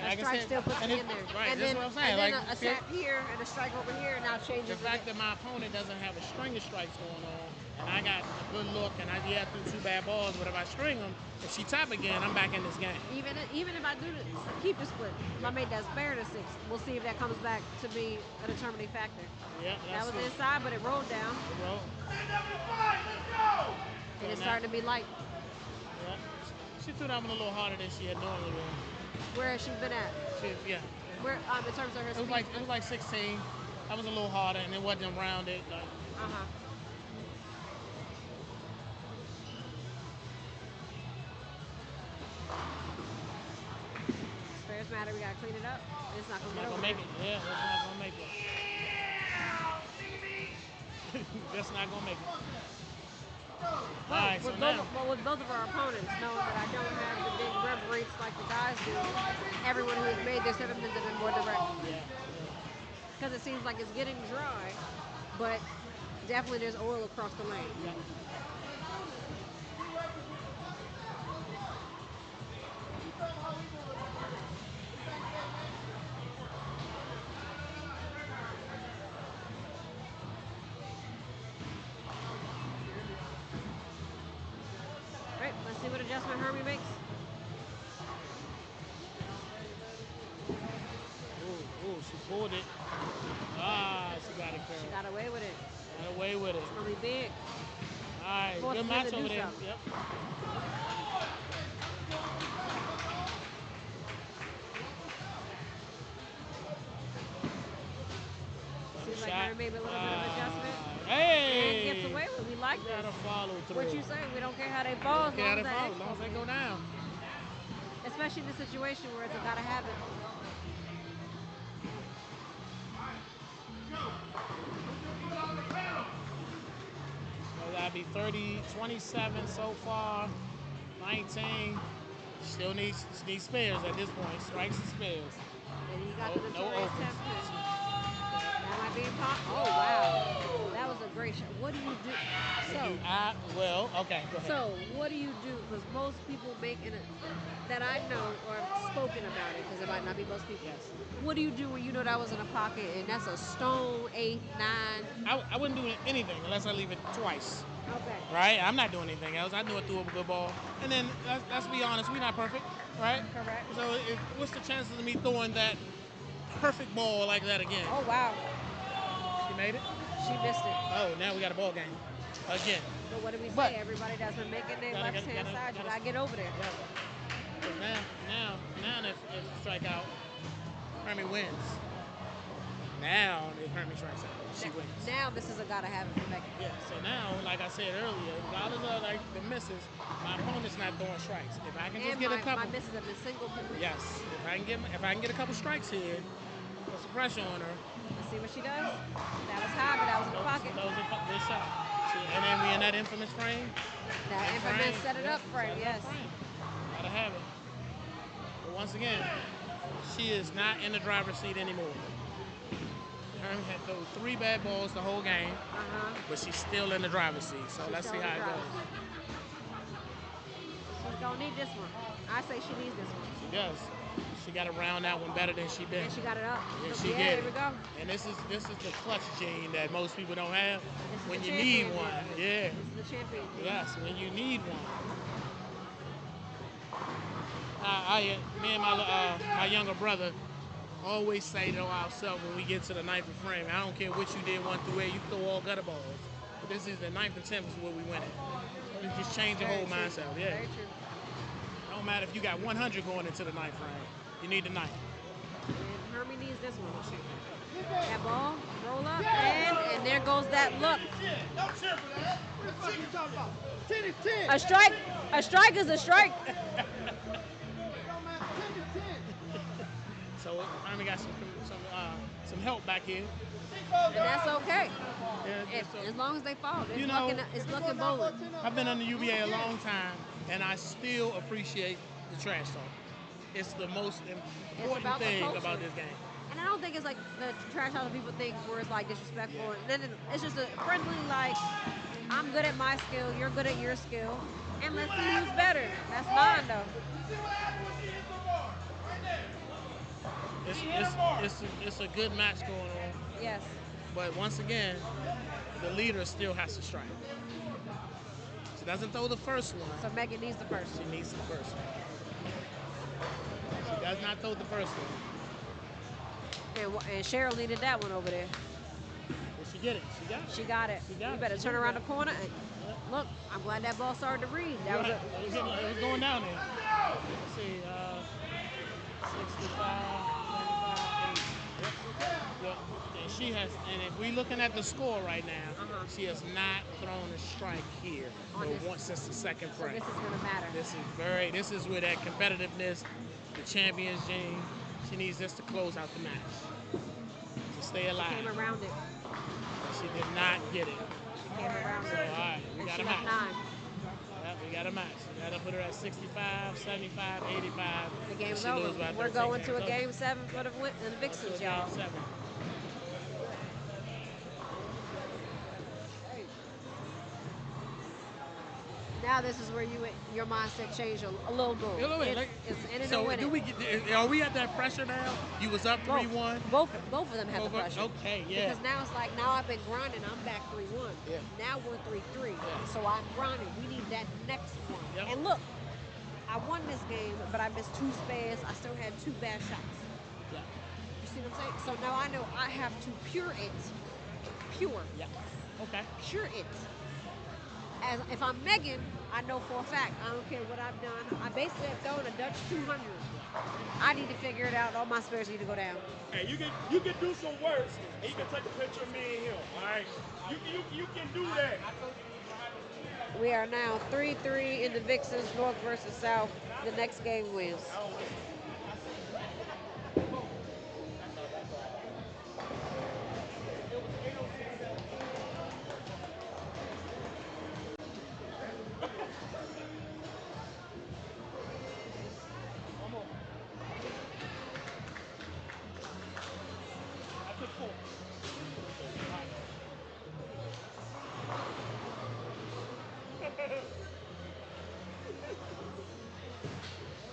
Like a strike still puts me in there. Right, and that's then, what I'm saying. And then like, a tap here and a strike over here now changes. The fact that my opponent doesn't have a string of strikes going on, and I got a good look, and I threw 2 bad balls, but if I string them, if she tap again, I'm back in this game. Even if I do keep the split, if I made that spare to 6, we'll see if that comes back to be a determining factor. Yeah, that was inside, but it rolled down. It rolled. And it's starting to be light. Yeah. She threw that one a little harder than she had normally been. Where has she been at? Where in terms of her speed? It was like 16. That was a little harder, and it wasn't rounded. Like. Spares matter. We gotta clean it up. It's not gonna make it. Yeah, it's not gonna make it. That's not gonna make it. Well, all right, with both of our opponents, knowing that I don't have the big rev rates like the guys do, everyone who has made their 7 pins have been more direct. Yeah. Because it seems like it's getting dry, but definitely there's oil across the lane. Yeah. Right, let's see what adjustment Hermie makes. Ooh, she pulled it. She got it, Curry. She got away with it. Got away with it. It's gonna be big. All right, good match over there. Yep. Seems like Hermie made a little bit of adjustment. Hey! And gets away with it. We like this. Gotta follow through. What you say? We don't care how they fall as long as they go down. Especially in the situation where it's a gotta have it. So that'd be 27 so far, 19. Still needs spares at this point, strikes and spares. And you got the no opens. That might be impossible. Oh, wow. That was a great shot. What do you do? Okay, go ahead. So, what do you do? Because most people that I know or have spoken about it, because it might not be most people. Yes. What do you do when you know that was in a pocket and that's a stone 8, 9? I wouldn't do anything unless I leave it twice. Okay. Right? I'm not doing anything else. I knew it threw a good ball. And then, let's be honest, we're not perfect, right? Correct. So what's the chances of me throwing that perfect ball like that again? Oh, wow. She made it? She missed it. Oh, now we got a ball game. Again. But what do we say? Everybody doesn't make it their left-hand side. You got to get over there. Yeah. Now if strike out, Hermie wins. Now, if Hermie strikes out, she wins. Now this is a gotta have it for Megan. Yeah, so now, like I said earlier, regardless of like the misses, my opponent's not throwing strikes. If I can just get a couple. My misses have been single pivot. Yes. If I can get a couple strikes here, put some pressure on her. Let's see what she does. That was high, but that was in the pocket. That was a good shot. And then we in that infamous frame. That infamous set it up frame, yes. Gotta have it. But once again, she is not in the driver's seat anymore. Hermie had those 3 bad balls the whole game, but she's still in the driver's seat. So let's see how it goes. She's gonna need this one. I say she needs this one. She does. She got to round that one better than she did. And she got it up. Yeah, she did. Here we go. And this is the clutch gene that most people don't have. When you need one. Yeah. This is the champion. Yes, when you need one. Me and my younger brother always say to ourselves when we get to the ninth and frame, I don't care what you did 1 through 8, you throw all gutter balls. But this is the ninth and 10th is where we win it. So it just change your whole mindset. Yeah. Very true. It don't matter if you got 100 going into the ninth frame. You need the ninth. And Hermie needs this one. That ball, roll up, and there goes that look. A strike is a strike. So Hermie got some help back here. And that's okay. Yeah, As long as they fall. It's looking know, bowling. I've been in the UBA a long time, and I still appreciate the trash talk. It's the most important thing about this game. And I don't think it's like the trash talk that people think where it's like disrespectful. Yeah. And then it's just a friendly, like, I'm good at my skill, you're good at your skill, and let's see who's better. That's fine, though. It's a good match going on. Yes. But once again, the leader still has to strike. She doesn't throw the first one. So Megan needs the first one. She needs the first one. She does not throw the first one. And Cheryl needed that one over there. Did she get it? She got it. You better turn around the corner. And look, I'm glad that ball started to read. That it was going down there. Let's see, 65, 75, 80. Yep. And she has, and if we're looking at the score right now, she has not thrown a strike here since the second frame. So this is gonna matter. This is where that competitiveness, the champion's gene. She needs this to close out the match, to stay alive. She came around it. She did not get it. She came around it. All right, we got a match. 9. Yep, we got a match. We got to put her at 65, 75, 85. The game's over. We're going to a game 7 for the Vixens, y'all. Game 7. Now this is where your mindset changed a little bit. It's in and so winning. Are we at that pressure now? You was up 3-1. Both of them have the pressure. Okay, yeah. Because now it's like, now I've been grinding. I'm back 3-1. Yeah. Now we're 3-3. Yeah. So I'm grinding. We need that next one. Yep. And look, I won this game, but I missed 2 spares. I still had 2 bad shots. Yeah. You see what I'm saying? So now I know I have to pure it. Pure. Yeah. Okay. Pure it. As if I'm Megan, I know for a fact, I don't care what I've done. I basically have thrown a Dutch 200. I need to figure it out. All my spares need to go down. Hey, you can do some work, and you can take a picture of me and him. All right, you can do that. We are now 3-3 in the Vixens, North versus South. The next game wins.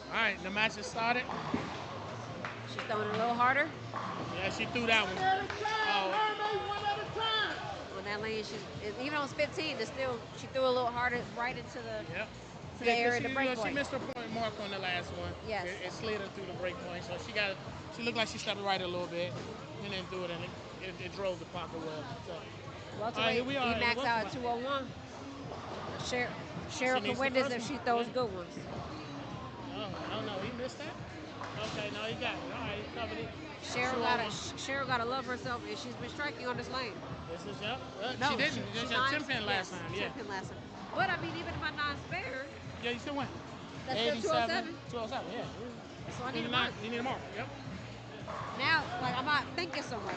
All right, the match has started. She's throwing it a little harder. Yeah, she threw that one. On that lane, even though it's 15, she threw a little harder right into the area of the break point. She missed her point mark on the last one. Yes. It slid her through the break point, so she looked like she stepped right a little bit and then threw it, and it drove the pocket well. So, here we are. We maxed out at 201. Cheryl can win this if she throws good ones. Oh, no, he missed that? Okay, no, he got it. All right, he covered it. Cheryl gotta love herself, and she's been striking on this lane. This is up. No, she didn't. She had 10 pin last time. Yeah. 10 pin last time. But I mean, even if I'm not spared, yeah, you still win. That's still 207. 207, yeah. So I need a mark. You need a mark. Yep. Now, like, I'm not thinking so much.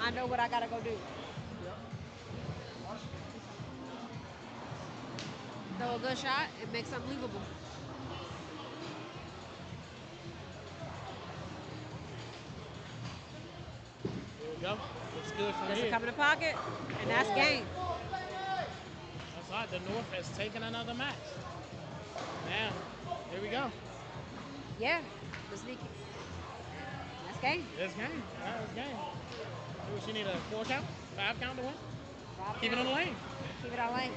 I know what I gotta go do. Yep. Throw a good shot and make something believable. There we go. Looks good from here. Come in the pocket, and that's game. That's right. The North has taken another match. Now, here we go. Yeah, the sneaky. That's game. That's game. That's game. She need a 4 count, 5 count to win. Keep it on the lane. Keep it on the lane.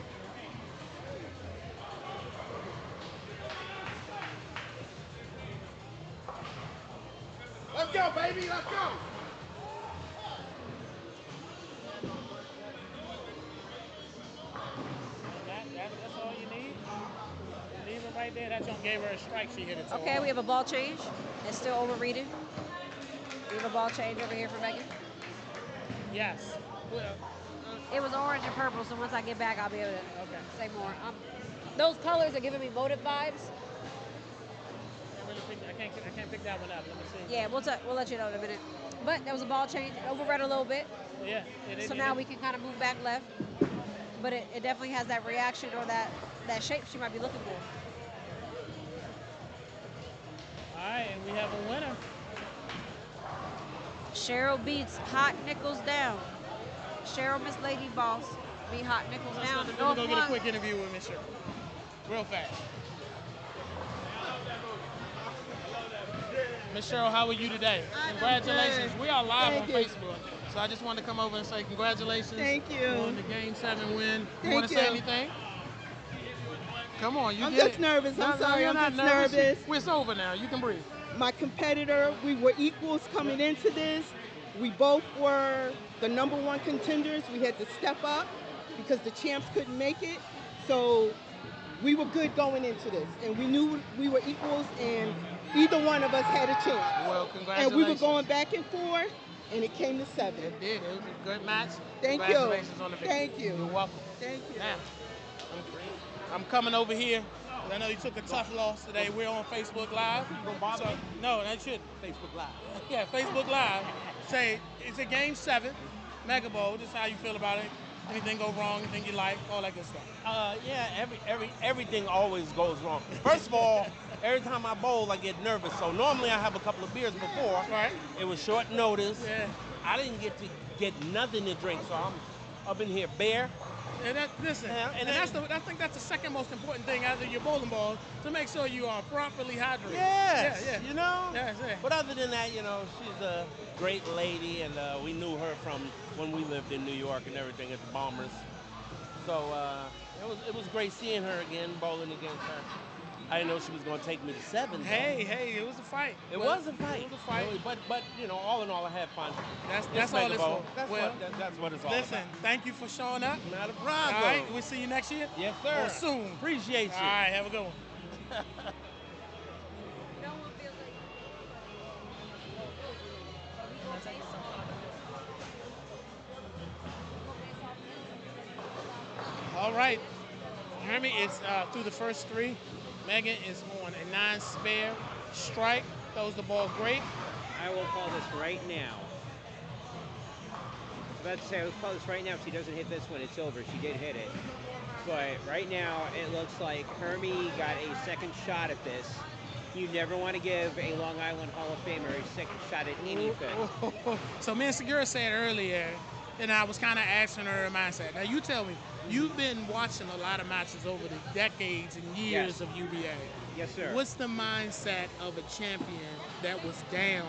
Let's go, baby. Let's go. That's all you need. Leave it right there. That jump gave her a strike. She hit it so Okay, hard. we have a ball change. It's still overreading. We have a ball change over here for Megan. Yes. Well, It was orange and purple, so once I get back, I'll be able to okay. say more. Those colors are giving me motive vibes. I can't pick that one up. Let me see. Yeah, we'll let you know in a minute. But there was a ball change. It overread a little bit. Yeah. So now we can kind of move back left. But it definitely has that reaction or that shape she might be looking for. All right, and we have a winner. Cheryl beats Hot Nickels down. Cheryl, Miss Lady Boss, beat Hot Nickels down. Let me go get a quick interview with Miss Cheryl. Real fast. Miss Cheryl, how are you today? Congratulations. We are live on Facebook. So I just wanted to come over and say congratulations. Thank you. On the Game 7 win. Thank Want to say you. anything? Come on, you I'm get just it. nervous. I'm sorry, you're I'm not just nervous. nervous. It's over now. You can breathe. My competitor, we were equals coming into this. We both were the #1 contenders. We had to step up because the champs couldn't make it. So we were good going into this. And we knew we were equals and either one of us had a chance. Well, congratulations. And we were going back and forth and it came to 7. It did. It was a good match. Thank you. Congratulations on the victory. Thank you. You're welcome. Thank you. Now, I'm coming over here. I know you took a tough loss today. We're on Facebook Live. You gonna bother me? No, that should. Facebook Live. Yeah, Facebook Live. Say, it's a Game 7, Mega Bowl. Just how you feel about it. Anything go wrong? Anything you like? All that good stuff. Yeah, everything always goes wrong. First of all, every time I bowl, I get nervous. So normally I have a couple of beers before. Right. It was short notice. Yeah. I didn't get nothing to drink, so I'm up in here bare. And listen, Yeah, and I think that's the second most important thing after your bowling ball, to make sure you are properly hydrated. Yes, Yeah. you know. Yes, yeah. But other than that, you know, she's a great lady, and we knew her from when we lived in New York and everything at the Bombers. So it was great seeing her again, bowling against her. I didn't know she was going to take me to 7. Hey, it was a fight. It was a fight. It was a fight. Really, but you know, all in all, I had fun. That's all it's for. That's what it's all about. Listen, thank you for showing up. Not a problem. All right, we'll see you next year. Yes, sir. Or soon. Appreciate you. All right, have a good one. All right. Hermie is through the first 3. Megan is on a 9 spare strike. Throws the ball great. I will call this right now. I was about to say, I will call this right now. If she doesn't hit this one, it's over. She did hit it. But right now, it looks like Hermie got a second shot at this. You never want to give a Long Island Hall of Famer a second shot at anything. So me and Segura said earlier, and I was kind of asking her mindset. Now you tell me, you've been watching a lot of matches over the decades and years of UBA. Yes, sir. What's the mindset of a champion that was down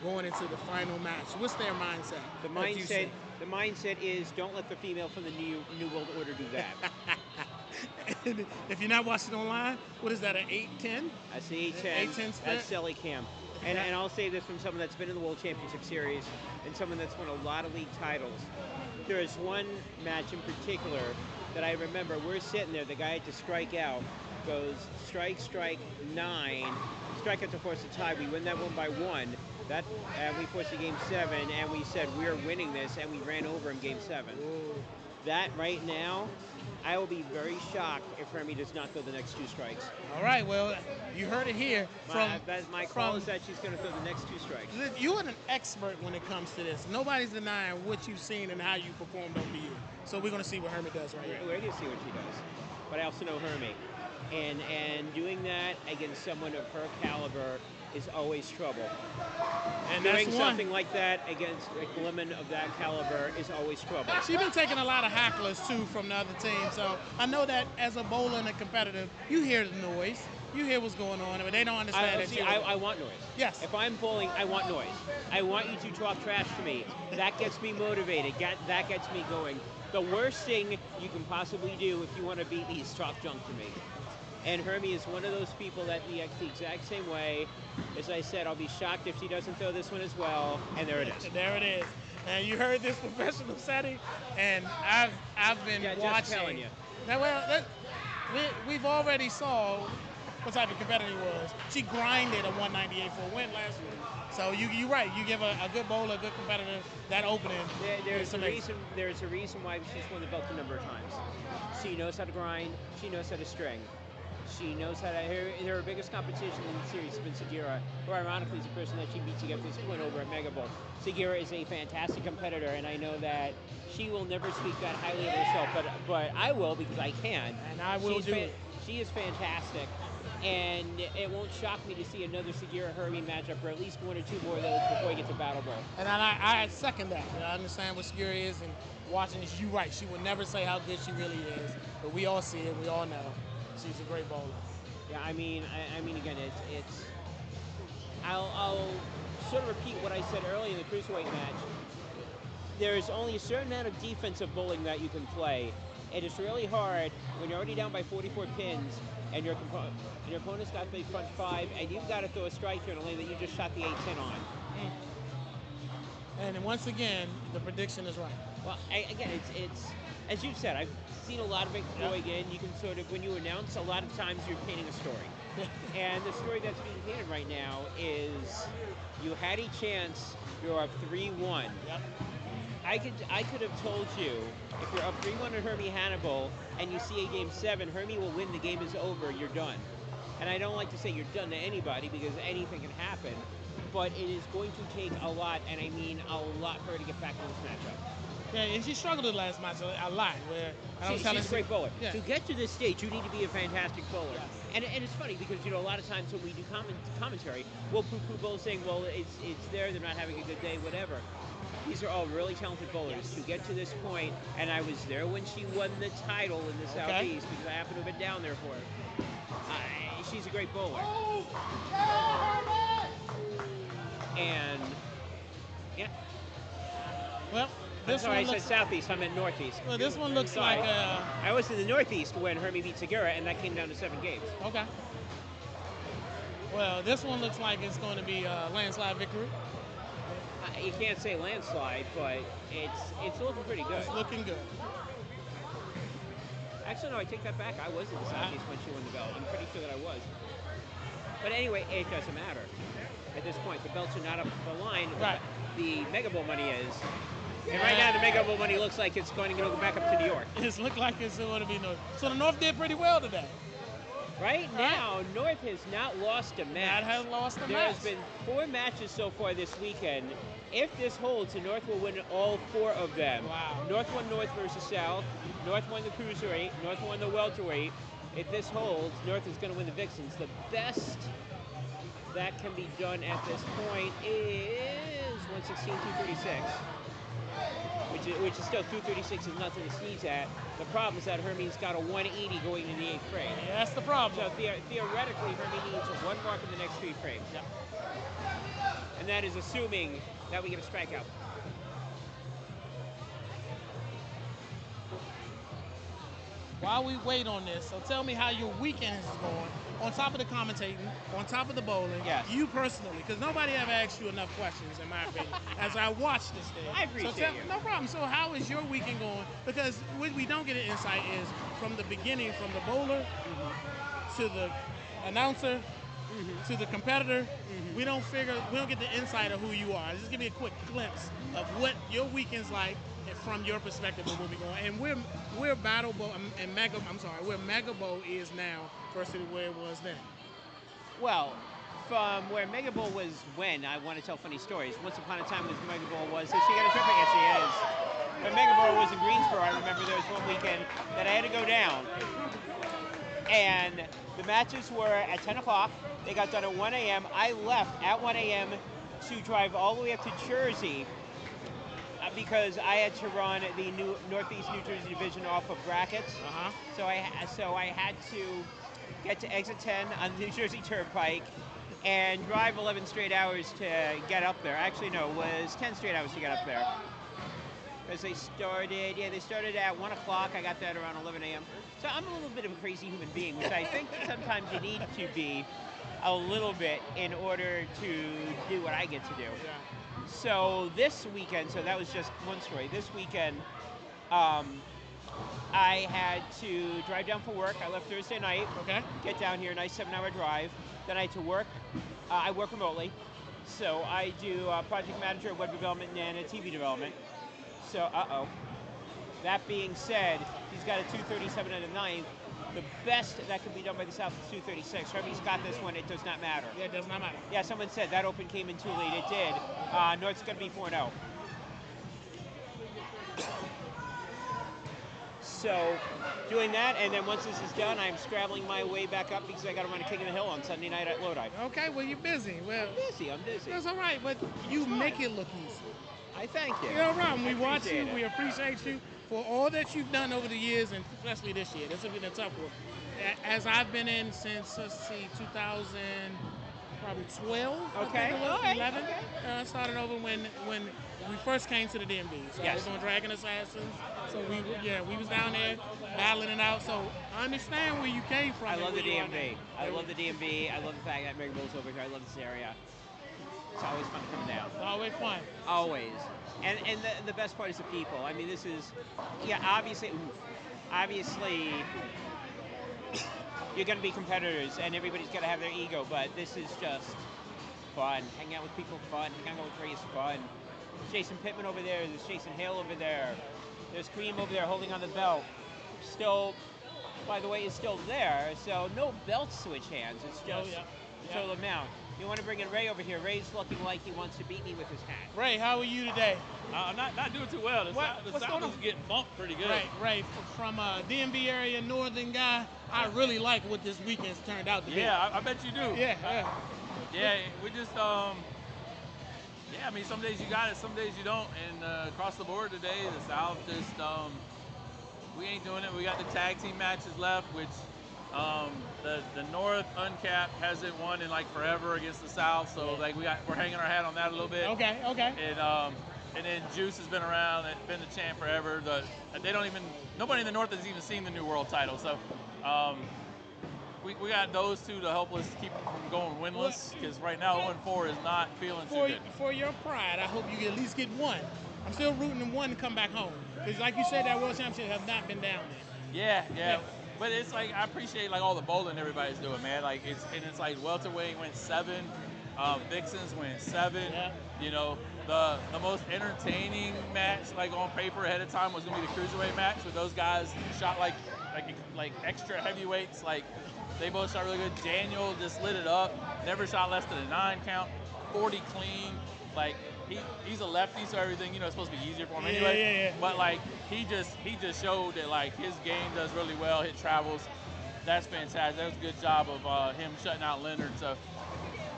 going into the final match? What's their mindset? The mindset is don't let the female from the New World Order do that. If you're not watching online, what is that, an 8-10? That's the 8-10. split? That's Selly Cam. And I'll say this from someone that's been in the World Championship Series and someone that's won a lot of league titles. There is one match in particular that I remember. We're sitting there, the guy had to strike out, goes strike, 9, strike out to force a tie. We win that one by 1. We forced a Game 7, and we said we're winning this, and we ran over him Game 7. That right now, I will be very shocked if Hermie does not throw the next 2 strikes. All right, well, you heard it here. My call is that she's going to throw the next 2 strikes. You're an expert when it comes to this. Nobody's denying what you've seen and how you performed over the year. So we're going to see what Hermie does right here. We're going to see what she does. But I also know Hermie. And doing that against someone of her caliber is always trouble. And doing something like that against a woman of that caliber is always trouble. She's been taking a lot of hacklers, too, from the other team. So I know that as a bowler and a competitive, you hear the noise. You hear what's going on, but they don't understand I want noise. Yes. If I'm bowling, I want noise. I want you to talk trash to me. That gets me motivated. That gets me going. The worst thing you can possibly do if you want to beat me is talk junk to me. And Hermie is one of those people that reacts the exact same way. As I said, I'll be shocked if she doesn't throw this one as well. And there it is. There it is. And you heard this professional setting, and I've been Yeah, watching. just telling you. Now, well, we've already saw what type of competitor he was. She grinded a 198 for a win last week. So you're right. You give a good bowler, a good competitor that opening. There's a reason why she's won the belt a number of times. She knows how to grind. She knows how to string. She knows how to. Her biggest competition in the series has been Segura, who ironically is the person that she beat to get this win over at Mega Bowl. Segura is a fantastic competitor, and I know that she will never speak that highly of herself, but I will because I can. And I will do it. She is fantastic, and it won't shock me to see another Segura Hermie matchup, or at least one or two more of those before we get to Battle Bowl. And I second that. I understand what Segura is, and watching this, you're right. She will never say how good she really is, but we all see it. We all know she's a great bowler. Yeah, I mean, again, it's. I'll sort of repeat what I said earlier in the cruiserweight match. There's only a certain amount of defensive bowling that you can play, and it's really hard when you're already down by 44 pins and your opponent's got the front five, and you've got to throw a strike here in a lane that you just shot the 8-10 on. And once again, the prediction is right. Well, again, it's as you've said, I've seen a lot of it go again. You can sort of, when you announce, a lot of times you're painting a story. And the story that's being painted right now is you had a chance, you're up 3-1. Yep. I could have told you, if you're up 3-1 at Hermie Hannibal and you see a game 7, Hermie will win, the game is over, you're done. And I don't like to say you're done to anybody because anything can happen, but it is going to take a lot, and I mean a lot, for her to get back to this matchup. Yeah, and she struggled the last match a lot. She's a great bowler. Yeah. To get to this stage, you need to be a fantastic bowler. Yes. And it's funny because, a lot of times when we do commentary, we'll poo-poo bowlers saying, well, it's there, they're not having a good day, whatever. These are all really talented bowlers. Yes. To get to this point, and I was there when she won the title in the Southeast because I happened to have been down there for it. She's a great bowler. And, yeah. Well, That's why I said Southeast, I meant Northeast. Well, this one looks like I was in the Northeast when Hermie beat Segura, and that came down to 7 games. Okay. Well, this one looks like it's going to be a landslide victory. You can't say landslide, but it's looking pretty good. It's looking good. Actually, no, I take that back. I was in the Southeast when she won the belt. I'm pretty sure that I was. But anyway, it doesn't matter. At this point, the belts are not up the line. Right. The Mega Bowl money is. And right now, the Mega Bowl money looks like it's going to go back up to New York. It looks like it's going to be North. So the North did pretty well today. Right now, North has not lost a match. Not has lost a match. There has been 4 matches so far this weekend. If this holds, the North will win all 4 of them. Wow. North won North versus South. North won the Cruiserweight. North won the Welterweight. If this holds, North is going to win the Vixens. The best that can be done at this point is 116-236. Which is still 236 is nothing to sneeze at. The problem is that Hermie's got a 180 going in the 8th frame. Yeah, that's the problem. So theoretically, Hermie needs 1 mark in the next 3 frames. Yep. And that is assuming that we get a strikeout. While we wait on this, so tell me how your weekend is going. On top of the commentating, on top of the bowling, yes. You personally, because nobody ever asked you enough questions, in my opinion, as I watched this thing. I appreciate you. No problem. So how is your weekend going? Because what we don't get an insight is from the beginning, from the bowler to the announcer to the competitor. We don't get the insight of who you are. Just give me a quick glimpse of what your weekend's like from your perspective of where we're going. And we're Battle Bowl and Mega. I'm sorry, where Mega Bowl is now versus where it was then. Well, from where Mega Bowl was when, I want to tell funny stories. Once upon a time, when Mega Bowl was, is she got a trip? I guess she is. When Mega Bowl was in Greensboro, I remember there was one weekend that I had to go down. And the matches were at 10 o'clock. They got done at 1 a.m. I left at 1 a.m. to drive all the way up to Jersey because I had to run the new Northeast New Jersey division off of brackets. So I had to get to exit 10 on the New Jersey Turnpike and drive 11 straight hours to get up there. Actually, no, it was 10 straight hours to get up there. because they started at 1 o'clock. I got that around 11 a.m. So I'm a little bit of a crazy human being, which I think sometimes you need to be a little bit in order to do what I get to do. Yeah. So this weekend, so that was just one story. This weekend, I had to drive down for work. I left Thursday night. Okay. Get down here, nice 7-hour drive. Then I had to work. I work remotely. So I do project manager, web development, and TV development. So, that being said, he's got a 237 and a 9. The best that can be done by the South is 236. Hermie's got this one. It does not matter. Yeah, it does not matter. Yeah, someone said that open came in too late. It did. North's going to be 4-0. So, doing that, and then once this is done, I'm scrabbling my way back up because I got to run a King of the Hill on Sunday night at Lodi. Okay, well, you're busy. Well, I'm busy. That's all right, but you make it look easy. I thank you. You know, Ron, we watch you. Appreciate it. We appreciate you for all that you've done over the years, and especially this year. This has been a tough one. As I've been in since, 2012. Okay. I think it was, All right. 11. Okay. Started over when we first came to the DMV. So I was on Dragon Assassins. So we was down there battling it out. So I understand where you came from. I love the where you are DMV. now. I love the DMV. I love the fact that Mary Bill's over here. I love this area. It's always fun to come down. It's always fun. Always. And the best part is the people. I mean, this is, obviously, you're going to be competitors, and everybody's got to have their ego, but this is just fun. Hang out with people, fun. Hang out with Ray is fun. Jason Pittman over there. There's Jason Hale over there. There's Kareem over there holding on the belt. Still, by the way, is still there, so no belt switch hands. It's just total amount. You want to bring in Ray over here. Ray's looking like he wants to beat me with his hat. Ray, how are you today? I'm not doing too well. The South is getting bumped pretty good. Ray, from a DMV area, northern guy, I really like what this weekend's turned out to be. Yeah, I bet you do. Yeah. We just, I mean, some days you got it, some days you don't. And across the board today, the South just, we ain't doing it. We got the tag team matches left, which the North uncapped hasn't won in like forever against the South. So like we're hanging our hat on that a little bit. Okay. And then Juice has been around and been the champ forever. Nobody in the North has even seen the new world title. So we got those two to help us keep from going winless, because right now 0-4 is not feeling too good. For your pride, I hope you at least get one. I'm still rooting them one to come back home, because like you said, that world championship have not been down there. Yeah. But it's like, I appreciate like all the bowling everybody's doing, man. Like it's like welterweight went 7, Vixens went 7. Yeah. You know, the most entertaining match like on paper ahead of time was gonna be the cruiserweight match, with those guys shot like extra heavyweights. Like they both shot really good. Daniel just lit it up. Never shot less than a 9 count. 40 clean. Like he's a lefty, so everything, it's supposed to be easier for him anyway. Yeah. But like he just showed that like his game does really well. Hit travels. That's fantastic. That was a good job of him shutting out Leonard. So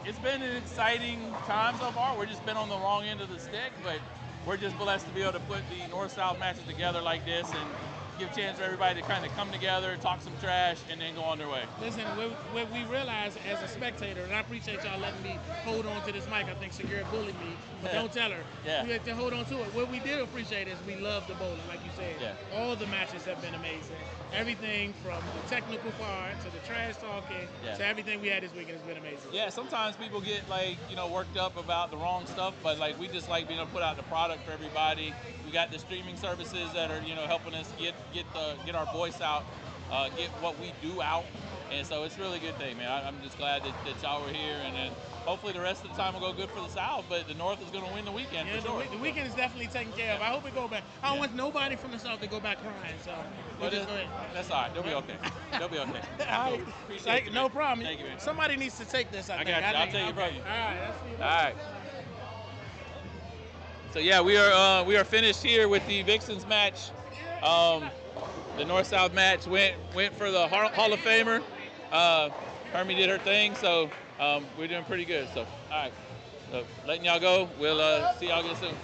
it's been an exciting time so far. We've just been on the wrong end of the stick, but we're just blessed to be able to put the North-South matches together like this and give a chance for everybody to kind of come together, talk some trash, and then go on their way. Listen, what we realize as a spectator, and I appreciate y'all letting me hold on to this mic. I think Segura bullied me, but don't tell her. Yeah. We have to hold on to it. What we did appreciate is we love the bowling, like you said. Yeah. All the matches have been amazing. Everything from the technical part to the trash talking to everything we had this weekend has been amazing. Yeah, sometimes people get worked up about the wrong stuff, but like we just like being able to put out the product for everybody. We got the streaming services that are helping us get our voice out, get what we do out, and so it's a really good thing, man. I'm just glad that y'all were here, and then hopefully the rest of the time will go good for the South, but the North is going to win the weekend for sure. The weekend is definitely taken care of. I hope it go back. I don't want nobody from the South to go back crying, so we'll just go ahead. That's all right. They'll be okay. They'll be okay. All right. Appreciate it, no problem. Thank you, man. Somebody needs to take this, I think. got you. I'll take it from you. All right. That's All right. So yeah, we are finished here with the Vixens match. The North-South match went for the Hall of Famer. Hermie did her thing, so we're doing pretty good. So all right, so letting y'all go. We'll see y'all again soon.